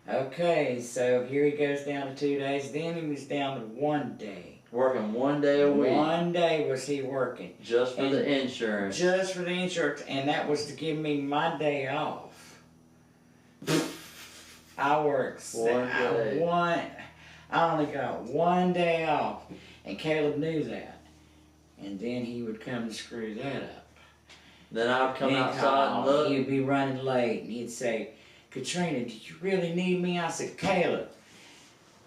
S2: okay. So here he goes down to 2 days. Then he was down to 1 day.
S1: Working 1 day a week.
S2: 1 day was he working.
S1: Just for the insurance.
S2: Just for the insurance, and that was to give me my day off. I worked
S1: 1 day.
S2: I only got 1 day off, and Caleb knew that. And then he would come and screw that up.
S1: Then I would come outside and look.
S2: He'd be running late, and he'd say, "Katrina, did you really need me?" I said, "Caleb,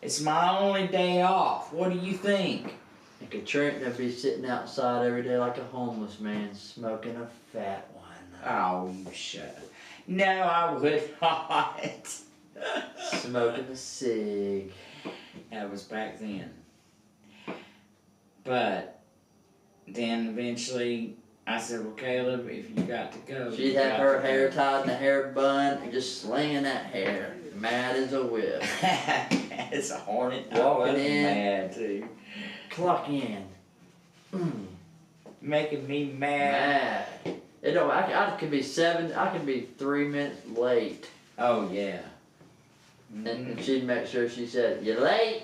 S2: it's my only day off. What do you think?"
S1: And Katrina would be sitting outside every day like a homeless man, smoking a fat one.
S2: Oh, you shut up. No, I would not.
S1: Smoking a cig.
S2: That was back then. But then eventually I said, "Well, Caleb, if you got to go."
S1: She'd have her hair tied in a hair bun and just slinging that hair. Mad as a whip.
S2: It's a hornet.
S1: Walking in.
S2: Mad too.
S1: Clock in.
S2: Making me mad.
S1: Mad. It don't. I could be 3 minutes late.
S2: Oh yeah.
S1: And she'd make sure she said, "You're late."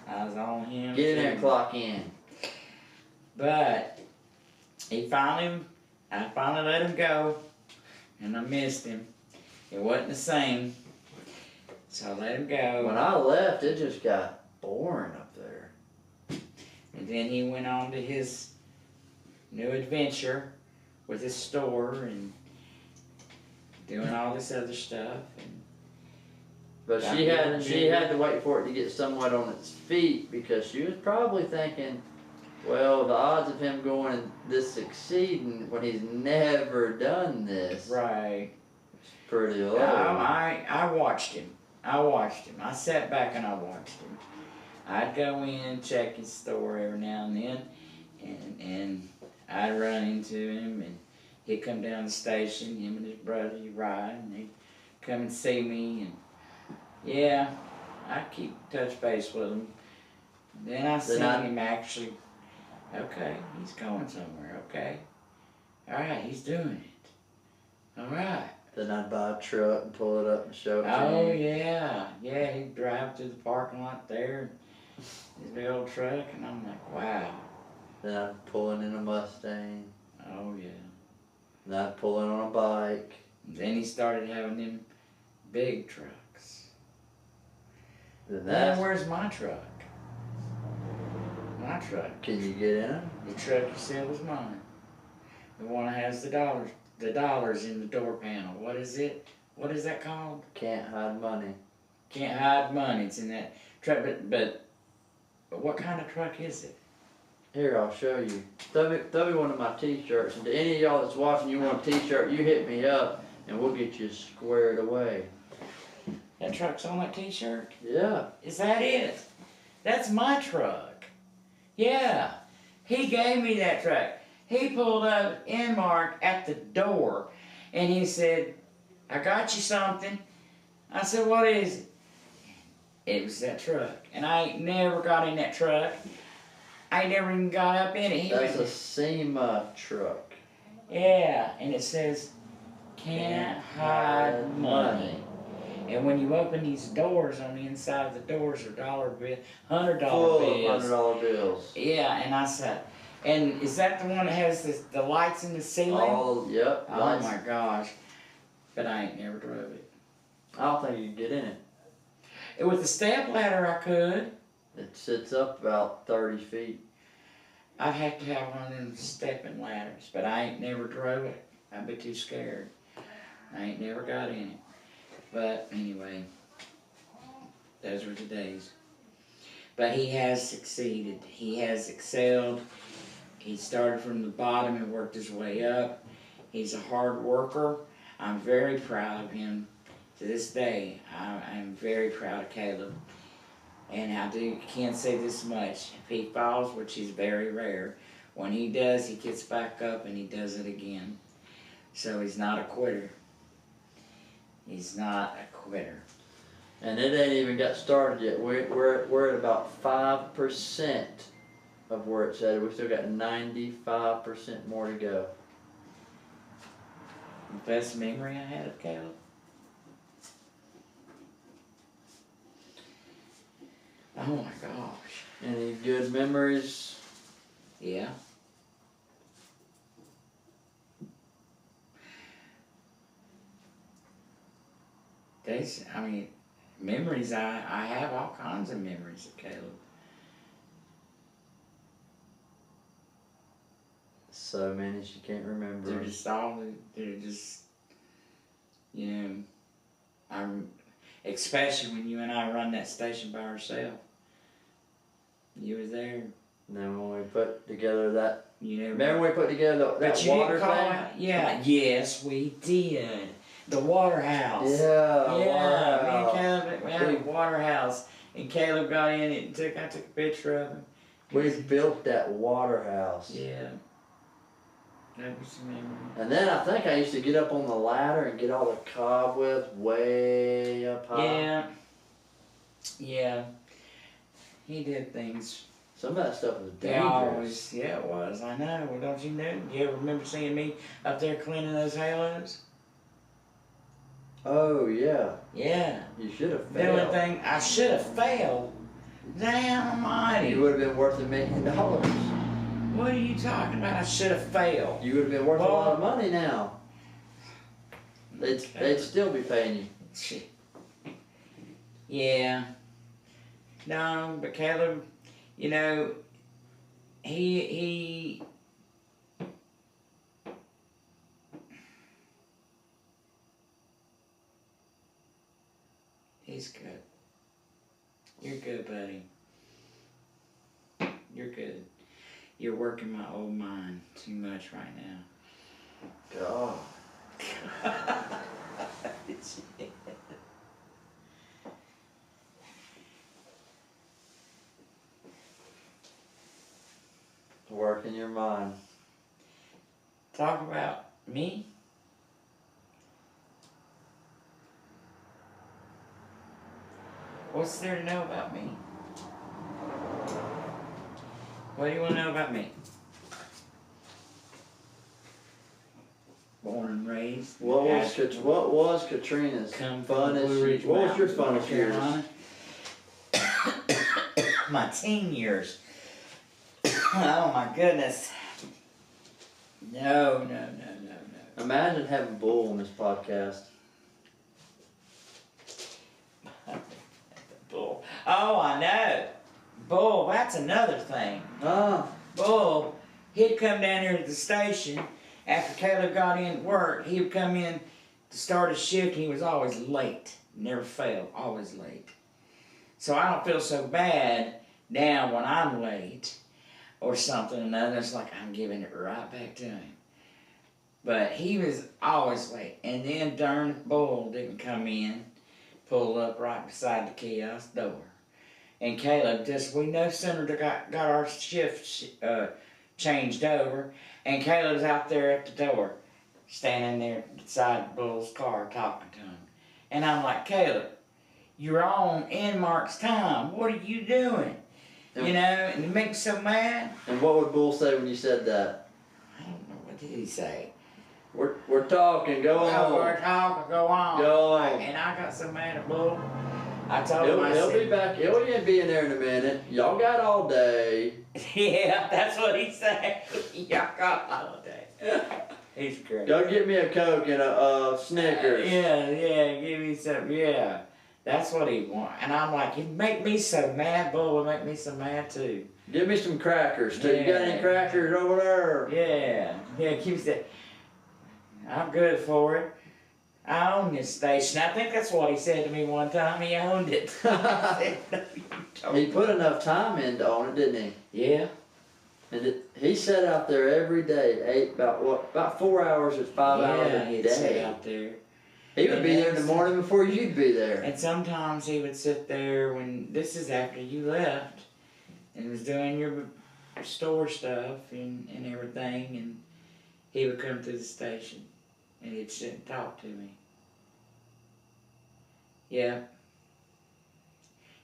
S2: I was on him.
S1: Get in there and clock in.
S2: But I finally let him go, and I missed him. It wasn't the same, so I let him go.
S1: When I left, it just got boring up there.
S2: And then he went on to his new adventure with his store and doing all this other stuff.
S1: But she had to wait for it to get somewhat on its feet because she was probably thinking, well, the odds of him going and this succeeding when he's never done this.
S2: Right.
S1: It's pretty low.
S2: I watched him. I sat back and I watched him. I'd go in, check his store every now and then, and I'd run into him, and he'd come down the station, him and his brother, he'd ride, and they'd come and see me, and yeah, I'd keep touch base with him. Then I seen him actually, okay, he's going somewhere, okay. Alright, he's doing it. Alright.
S1: Then I'd buy a truck and pull it up and show it to
S2: Oh,
S1: you.
S2: yeah. Yeah, he'd drive through the parking lot there, his big old truck, and I'm like, wow.
S1: Then I'd pull in a Mustang.
S2: Oh, yeah.
S1: Then I'd pull in on a bike.
S2: And then he started having them big trucks.
S1: Then
S2: where's my truck? My truck.
S1: Can you get in it?
S2: The truck you said was mine. The one that has the dollars in the door panel. What is it? What is that called?
S1: Can't hide money.
S2: Can't hide money. It's in that truck. But what kind of truck is it?
S1: Here, I'll show you. Throw me one of my t-shirts. And to any of y'all that's watching, you want a t-shirt, you hit me up and we'll get you squared away.
S2: That truck's on that t-shirt?
S1: Yeah.
S2: Is that it? That's my truck. Yeah. He gave me that truck. He pulled up Inmark at the door, and he said, "I got you something." I said, "What is it?" It was that truck, and I ain't never got in that truck. I ain't never even got up in it.
S1: That's a SEMA truck.
S2: Yeah, and it says, "Can't hide money." And when you open these doors, on the inside of the doors are $100 bills.
S1: Full of $100 bills.
S2: Yeah, and I said, and is that the one that has the lights in the ceiling?
S1: Oh, yep.
S2: Oh
S1: lights.
S2: my gosh. But I ain't never drove it.
S1: I don't think you could get in it.
S2: With the step ladder, I could.
S1: It sits up about 30 feet.
S2: I'd have to have one of them stepping ladders, but I ain't never drove it. I'd be too scared. I ain't never got in it. But anyway, those were the days. But he has succeeded. He has excelled. He started from the bottom and worked his way up. He's a hard worker. I'm very proud of him. To this day, I'm very proud of Caleb. And I can't say this much. If he falls, which is very rare, when he does, he gets back up and he does it again. So he's not a quitter. He's not a quitter.
S1: And it ain't even got started yet. We're at about 5% of where it's at. We still got 95% more to go.
S2: The best memory I had of Caleb? Oh my gosh.
S1: Any good memories?
S2: Yeah. Memories, I have all kinds of memories of Caleb.
S1: So many she can't remember.
S2: They're just, you know, especially when you and I run that station by ourselves. You were there.
S1: And then when we put together that, remember
S2: we
S1: put together that water thing?
S2: Yeah, yes, we did. The water house.
S1: Yeah,
S2: me and Caleb, we had a water house, and Caleb got in it and I took a picture of him.
S1: We built that water house.
S2: Yeah. That was a memory.
S1: And then I think I used to get up on the ladder and get all the cobwebs way up high.
S2: Yeah. Yeah. He did things.
S1: Some of that stuff was dangerous.
S2: Yeah, it was. I know. Well, don't you know? You ever remember seeing me up there cleaning those halos?
S1: Oh, yeah.
S2: Yeah.
S1: You should have failed.
S2: I should have failed. Damn almighty.
S1: You would have been worth $1 million.
S2: What are you talking about? I should have failed.
S1: You would have been worth a lot of money now. They'd still be paying you.
S2: Yeah. No, but Caleb, you know, he's good. You're good, buddy. You're good. You're working my old mind too much right now.
S1: God. Working your mind.
S2: Talk about me. What's there to know about me? What do you want to know about me? Born and raised.
S1: What was Katrina's funnest years? What was your funnest years?
S2: My teen years. Oh my goodness. No.
S1: Imagine having Bull on this podcast.
S2: Bull. Oh, I know. Bull, that's another thing. Bull, he'd come down here to the station after Caleb got in work. He would come in to start his shift, and he was always late. Never failed, always late. So I don't feel so bad now when I'm late or something or another. It's like I'm giving it right back to him. But he was always late. And then darn Bull didn't come in, pull up right beside the kiosk door. And Caleb we no sooner got our shift changed over, And Caleb's out there at the door, standing there beside Bull's car talking to him. And I'm like, Caleb, you're on in Mark's time. What are you doing? You know, and it makes me so mad.
S1: And what would Bull say when you said that?
S2: I don't know, what did he say?
S1: We're talking, go on.
S2: We're talking, go on.
S1: Go on.
S2: And I got so mad at Bull. I told him,
S1: He'll be back. He'll be in there in a minute. Y'all got all day.
S2: Yeah, that's what he said. Y'all got all day. He's great.
S1: Go get me a Coke and a Snickers.
S2: Yeah, give me some, yeah. That's what he want. And I'm like, he'd make me so mad, Bull would make me so mad too.
S1: Give me some crackers too. You got any crackers over there?
S2: Yeah, keep that. I'm good for it. I own this station. I think that's what he said to me one time. He owned it.
S1: He put enough time into on it, didn't he?
S2: Yeah.
S1: And he sat out there every day, about 4 hours at 5 hours a day.
S2: He'd sit out there.
S1: He would be there in the morning before you'd be there.
S2: And sometimes he would sit there when, this is after you left, and was doing your store stuff and everything, and he would come to the station, and he'd sit and talk to me. Yeah.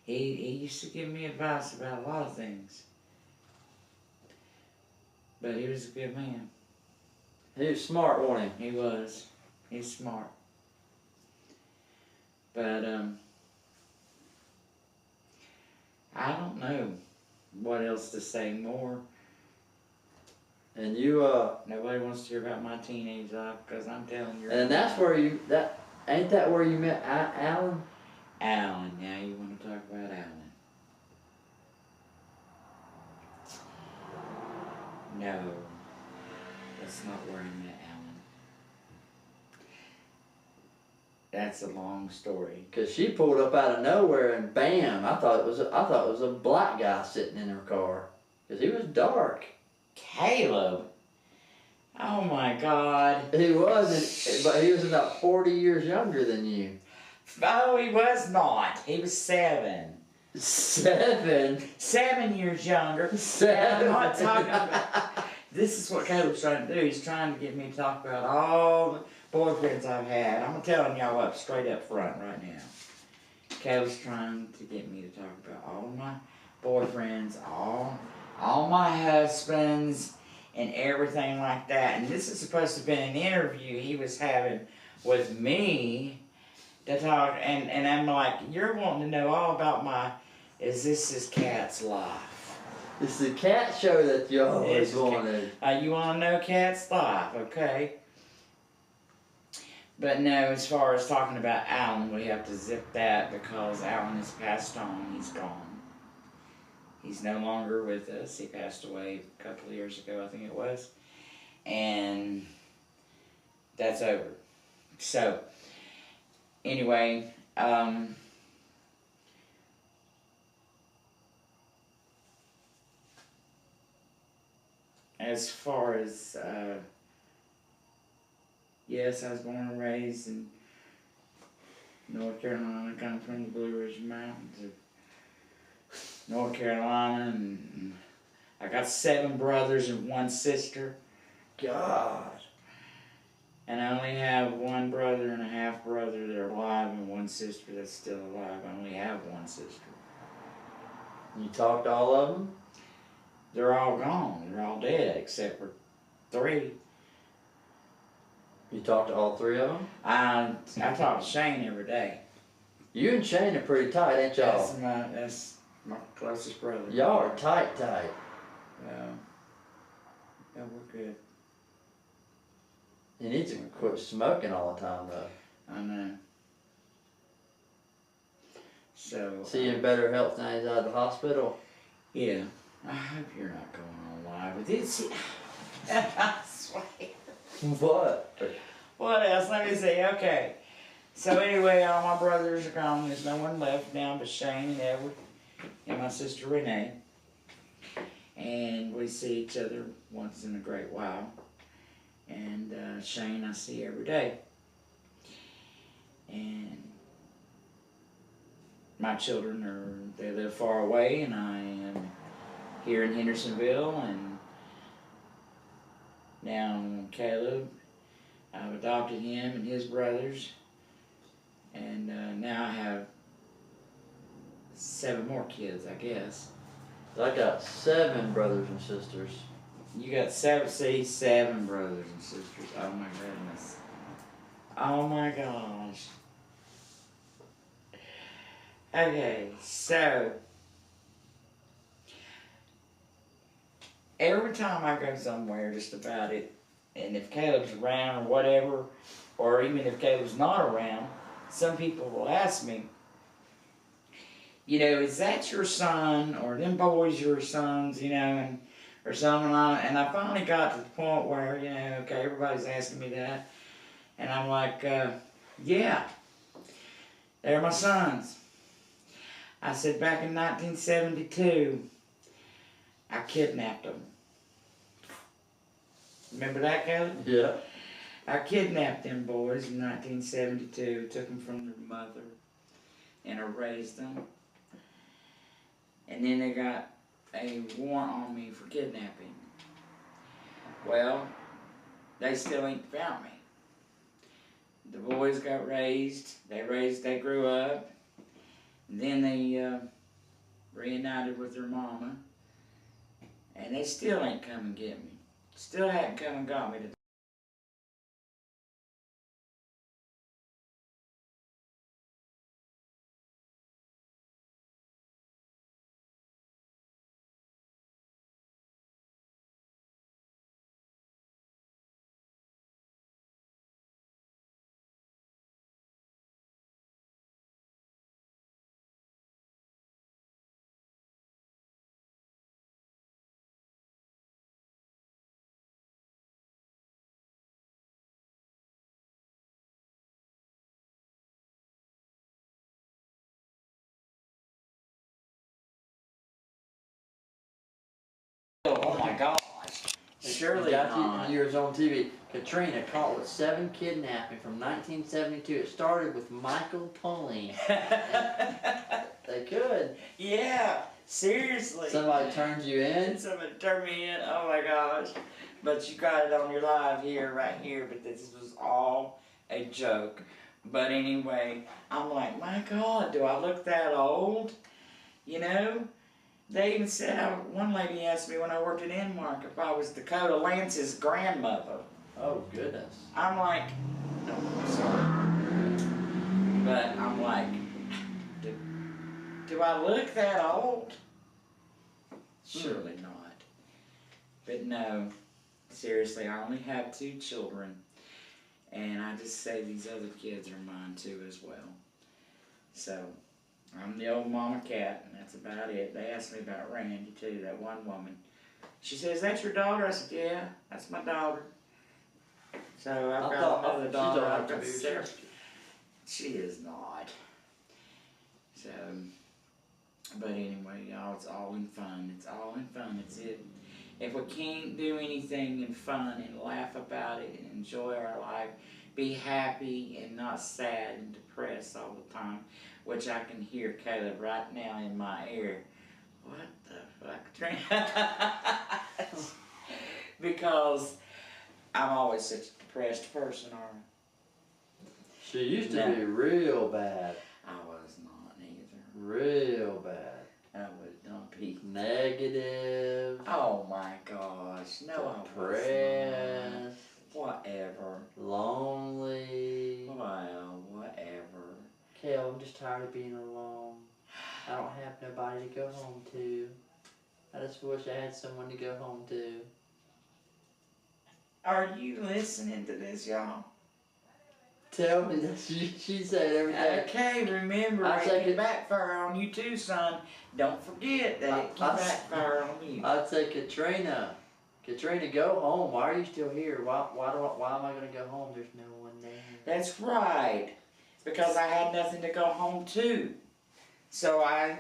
S2: He used to give me advice about a lot of things. But he was a good man.
S1: He was smart, wasn't
S2: he? He was. He's smart. But, I don't know what else to say more.
S1: And you,
S2: nobody wants to hear about my teenage life, because I'm telling you.
S1: And that's where ain't that where you met Alan?
S2: Alan, yeah, you want to talk about Alan. No, that's not where I met Alan. That's a long story.
S1: Cause she pulled up out of nowhere and bam! I thought it was a black guy sitting in her car, cause he was dark.
S2: Caleb. Oh my God.
S1: He wasn't, but he was about 40 years younger than you.
S2: Oh, he was not. He was 7.
S1: 7?
S2: 7 years younger.
S1: 7?
S2: I'm not talking about... This is what Caleb's trying to do. He's trying to get me to talk about all the boyfriends I've had. I'm telling y'all up straight up front right now. Caleb's trying to get me to talk about all my boyfriends, all my husbands, and everything like that. And this is supposed to have been an interview he was having with me to talk, and I'm like, you're wanting to know all about is this Cat's life?
S1: It's the cat show that you always wanted.
S2: You want to know Cat's life, okay? But no, as far as talking about Alan, we have to zip that because Alan has passed on. He's gone. He's no longer with us. He passed away a couple of years ago, I think it was. And that's over. So, anyway, as far as, yes, I was born and raised in North Carolina, kind of from the Blue Ridge Mountains of North Carolina, and I got 7 brothers and 1 sister.
S1: God.
S2: And I only have 1 brother and a half brother that are alive and 1 sister that's still alive. I only have 1 sister.
S1: You talked to all of them?
S2: They're all gone. They're all dead except for 3.
S1: You talked to all 3 of them?
S2: I talk to Shane every day.
S1: You and Shane are pretty tight, ain't y'all?
S2: That's my closest brother.
S1: Y'all are tight.
S2: Yeah, we're good.
S1: You need to quit smoking all the time, though.
S2: I know. So.
S1: See you in better health now he's out of the hospital?
S2: Yeah. I hope you're not going on live with it. I swear.
S1: What?
S2: What else? Let me see. Okay. So anyway, all my brothers are gone. There's no one left now but Shane and Edward and my sister Renee. And we see each other once in a great while. And Shane I see every day. And my children they live far away, and I am here in Hendersonville, and Now, Caleb, I've adopted him and his brothers. And now I have 7 more kids, I guess.
S1: I got 7 brothers and sisters.
S2: You got 7 brothers and sisters. Oh my goodness. Oh my gosh. Okay, so every time I go somewhere, just about it, and if Caleb's around or whatever, or even if Caleb's not around, some people will ask me, you know, is that your son, or them boys your sons, you know, and or something like that. And I finally got to the point where, you know, okay, everybody's asking me that, and I'm like, yeah, they're my sons. I said back in 1972, I kidnapped them. Remember that, Caleb?
S1: Yeah.
S2: I kidnapped them boys in 1972, took them from their mother, and I raised them. And then they got a warrant on me for kidnapping. Well, they still ain't found me. The boys got raised, they grew up, then they reunited with their mama, and they still ain't come and get me. Still hadn't come and got me today. Oh my gosh. Surely not.
S1: Years on TV. Katrina caught with 7 kidnapping from 1972. It started with Michael Pulling. They could.
S2: Yeah, seriously.
S1: Somebody turned you in?
S2: Somebody turned me in. Oh my gosh. But you got it on your live here, right here. But this was all a joke. But anyway, I'm like, my God, do I look that old? You know? They even said, one lady asked me when I worked at Inmark if I was Dakota Lance's grandmother.
S1: Oh, goodness.
S2: I'm like, no, I'm sorry. But I'm like, do I look that old? Surely not. But no, seriously, I only have 2 children. And I just say these other kids are mine too as well. So, I'm the old mama cat, and that's about it. They asked me about Randy too, that one woman. She says, "Is that your daughter?" I said, "Yeah, that's my daughter." So I've got another daughter. I've got Sarah. She is not. So, but anyway, y'all, it's all in fun. It's all in fun. It's it. If we can't do anything in fun and laugh about it and enjoy our life, be happy and not sad and depressed all the time, which I can hear Caleb right now in my ear. What the fuck, Trina? Because I'm always such a depressed person, aren't I?
S1: She used to be real bad.
S2: I was not either.
S1: Real bad.
S2: I was dumpy.
S1: Negative.
S2: Oh my gosh. No,
S1: depressed.
S2: I was not. Whatever.
S1: Lonely.
S2: Well, whatever.
S1: Kale, I'm just tired of being alone. I don't have nobody to go home to. I just wish I had someone to go home to.
S2: Are you listening to this, y'all?
S1: Tell me that she said every day.
S2: Okay, remember, it can backfire on you too, son. Don't forget that it can backfire on you.
S1: I'd say, Katrina, go home. Why are you still here? Why am I going to go home? There's no one there.
S2: That's right. Because I had nothing to go home to. So I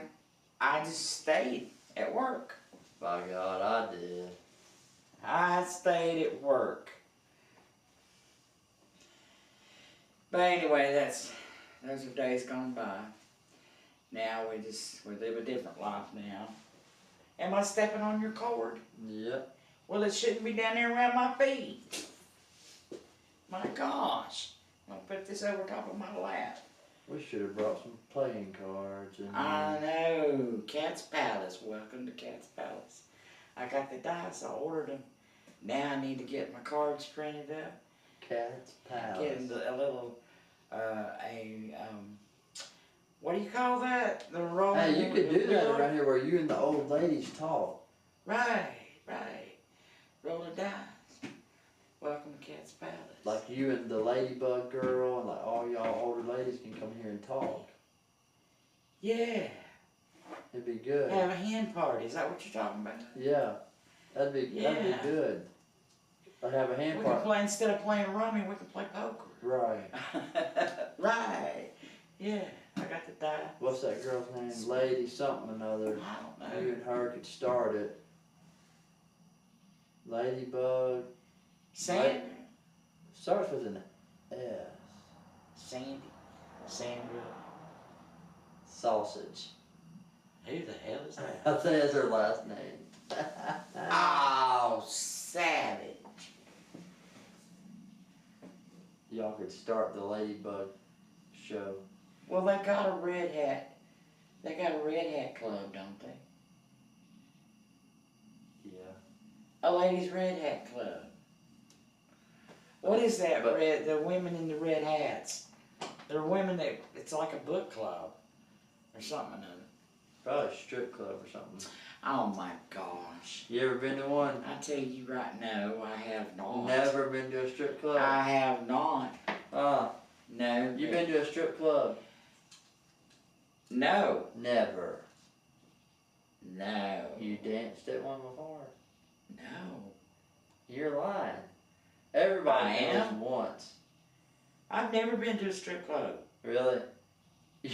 S2: just stayed at work.
S1: By God, I did.
S2: I stayed at work. But anyway, those are days gone by. Now we live a different life now. Am I stepping on your cord?
S1: Yep.
S2: Well, it shouldn't be down there around my feet. My gosh. I'm gonna put this over top of my lap.
S1: We should have brought some playing cards.
S2: I know. Cat's Palace. Welcome to Cat's Palace. I got the dice. I ordered them. Now I need to get my cards printed up.
S1: Cat's Palace.
S2: Get a little, what do you call that? The rolling.
S1: Hey, you could do that around here where you and the old ladies talk.
S2: Right. Roll the dice. Welcome to Cat's Palace.
S1: Like you and the ladybug girl and like all y'all older ladies can come here and talk.
S2: Yeah.
S1: It'd be good.
S2: Have a hen party. Is that what you're talking about?
S1: Yeah. That'd be good. I'd have a hand
S2: We
S1: party.
S2: can play, instead of playing rummy, we can play poker.
S1: Right.
S2: Right. Yeah. I got the die.
S1: What's that girl's name? Lady something or another.
S2: I don't know.
S1: You and her could start it. Ladybug.
S2: Sandy.
S1: Starts with an S.
S2: Sandy. Sandra.
S1: Sausage.
S2: Who the hell is that?
S1: I think that's her last name.
S2: Oh, savage.
S1: Y'all could start the Ladybug show.
S2: Well, they got a red hat. They got a red hat club, don't they?
S1: Yeah.
S2: A ladies' red hat club. What is that? The women in the red hats. They're women that it's like a book club or something.
S1: Probably a strip club or something.
S2: Oh my gosh!
S1: You ever been to one?
S2: I tell you right now, I have not.
S1: Never been to a strip club?
S2: I have not. No.
S1: You been to a strip club?
S2: No.
S1: Never.
S2: No.
S1: You danced at one before?
S2: No.
S1: You're lying. Everybody
S2: I
S1: knows once.
S2: I've never been to a strip club.
S1: Really?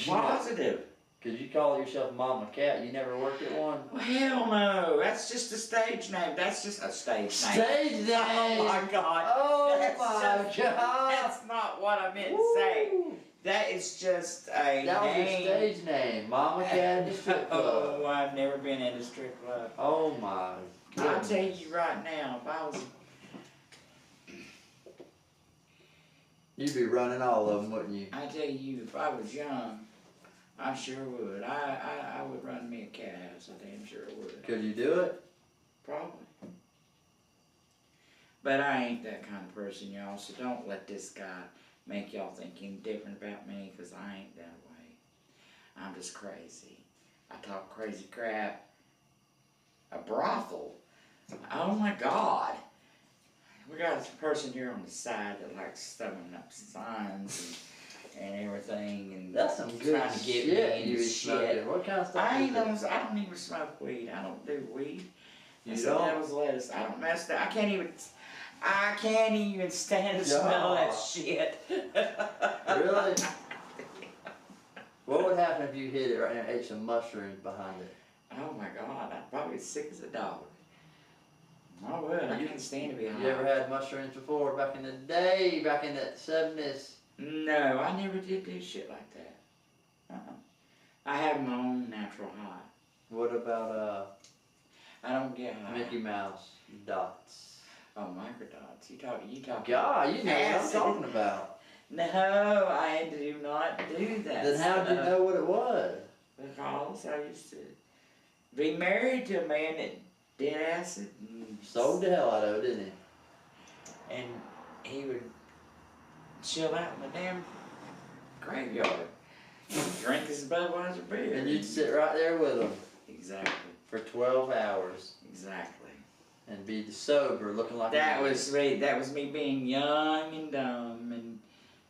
S2: Positive.
S1: Cause you call yourself Mama Cat, you never worked at one?
S2: Well, hell no. That's just a stage name. That's just a stage name.
S1: Stage name?
S2: Oh my God.
S1: Oh
S2: That's
S1: my
S2: just,
S1: God.
S2: That's not what I meant to say. That is just a name.
S1: That was your stage name, Mama Cat in the strip club.
S2: Oh, I've never been in a strip club.
S1: Oh my God.
S2: I'll tell you right now, if I was...
S1: You'd be running all of them, wouldn't you?
S2: I tell you, if I was young, I sure would. I would run me a cat house. I damn sure would.
S1: Could you do it?
S2: Probably. But I ain't that kind of person, y'all, so don't let this guy make y'all think any different about me, because I ain't that way. I'm just crazy. I talk crazy crap. A brothel? Oh my God. We got a person here on the side that likes throwing up signs and everything, and
S1: that's some good
S2: trying to get
S1: shit
S2: me
S1: you
S2: in
S1: be smoking. What kind of stuff
S2: I
S1: is it?
S2: I don't even smoke weed. I don't do weed.
S1: You
S2: That's
S1: don't?
S2: the devil's lettuce. I don't mess that. I can't even stand the smell of that shit.
S1: Really? What would happen if you hit it right now and ate some mushrooms behind it?
S2: Oh my God, I'd probably be sick as a dog. I would. I can't stand to be high.
S1: You ever had mushrooms before, back in the day, back in the 70s?
S2: No, I never did do shit like that. I have my own natural high.
S1: What about
S2: I don't get high.
S1: Mickey Mouse dots?
S2: Oh, microdots. You talk.
S1: God, you know what I'm
S2: acid.
S1: talking about.
S2: No, I do not do that.
S1: Then how'd you know what it was?
S2: Because I used to be married to a man that did acid.
S1: Sold the hell out of it, didn't he?
S2: And he would chill out in the damn graveyard. Drink his Budweiser beer.
S1: And you'd sit right there with him.
S2: Exactly.
S1: For 12 hours.
S2: Exactly.
S1: And be sober, looking like
S2: That was me being young and dumb and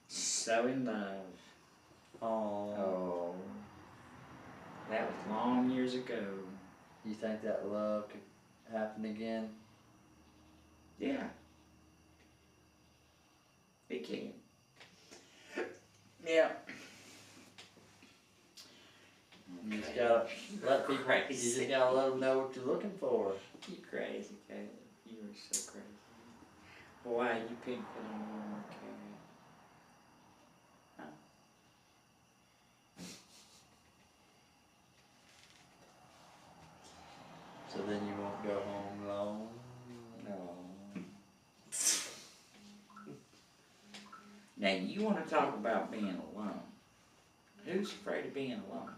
S2: so in love.
S1: Oh.
S2: That was long years ago.
S1: You think that love could happen again?
S2: Yeah. It can. Yeah.
S1: You just gotta let people. You just gotta let them know what you're looking for.
S2: You crazy, Caleb. You are so crazy. Why you picking on more, Caleb? Huh?
S1: So then you won't go home alone.
S2: Now you want to talk about being alone. Who's afraid of being alone?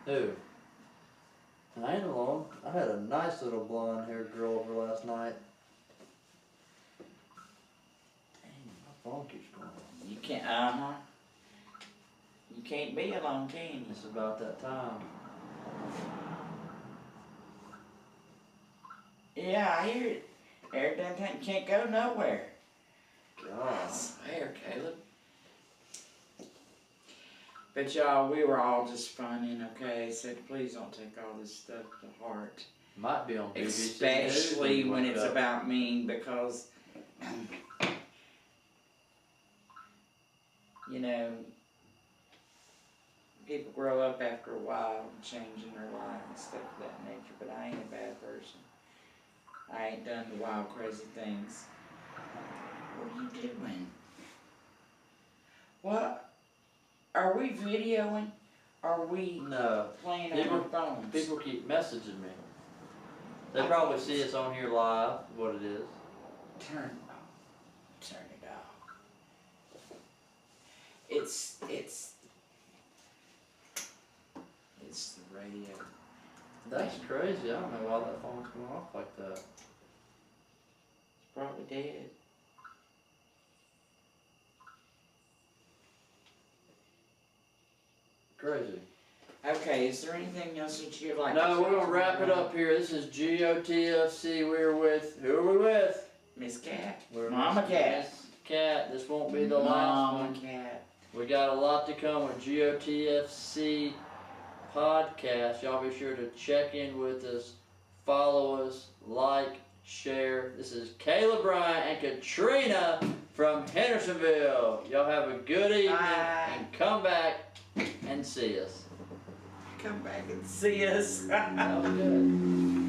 S1: Who? I ain't alone. I had a nice little blonde-haired girl over last night. Dang, my phone keeps going off.
S2: You can't, You can't be alone, can you?
S1: It's about that time.
S2: Yeah, I hear it. Eric downtown, you can't go nowhere. I
S1: God.
S2: swear, Caleb. But y'all, we were all just funning, okay? So please don't take all this stuff to heart.
S1: Might be on BBC
S2: Especially
S1: News
S2: when it's
S1: up.
S2: about me, because, you know, people grow up after a while and change in their life and stuff of that nature, but I ain't a bad person. I ain't done the wild, crazy things. What are you doing? What? Are we videoing? Are we
S1: No.
S2: playing on our phones?
S1: People keep messaging me. They probably see us on here live, what it is.
S2: Turn it off. Turn it off. It's the radio.
S1: That's crazy. I don't know why that phone's going off like that.
S2: It's probably dead.
S1: Crazy.
S2: Okay, is there anything else that you'd like to
S1: No,
S2: say?
S1: we're going to wrap it up here. This is GOTFC. We're with, who are we with?
S2: Miss Cat.
S1: We're
S2: Mama Cat.
S1: Miss Cat. This won't be the last one.
S2: Mama Cat.
S1: We got a lot to come with GOTFC podcast. Y'all be sure to check in with us, follow us, like, share. This is Caleb Bryant and Katrina from Hendersonville. Y'all have a good evening.
S2: Bye.
S1: And come back and see us.
S2: Come back and see us.
S1: That was good.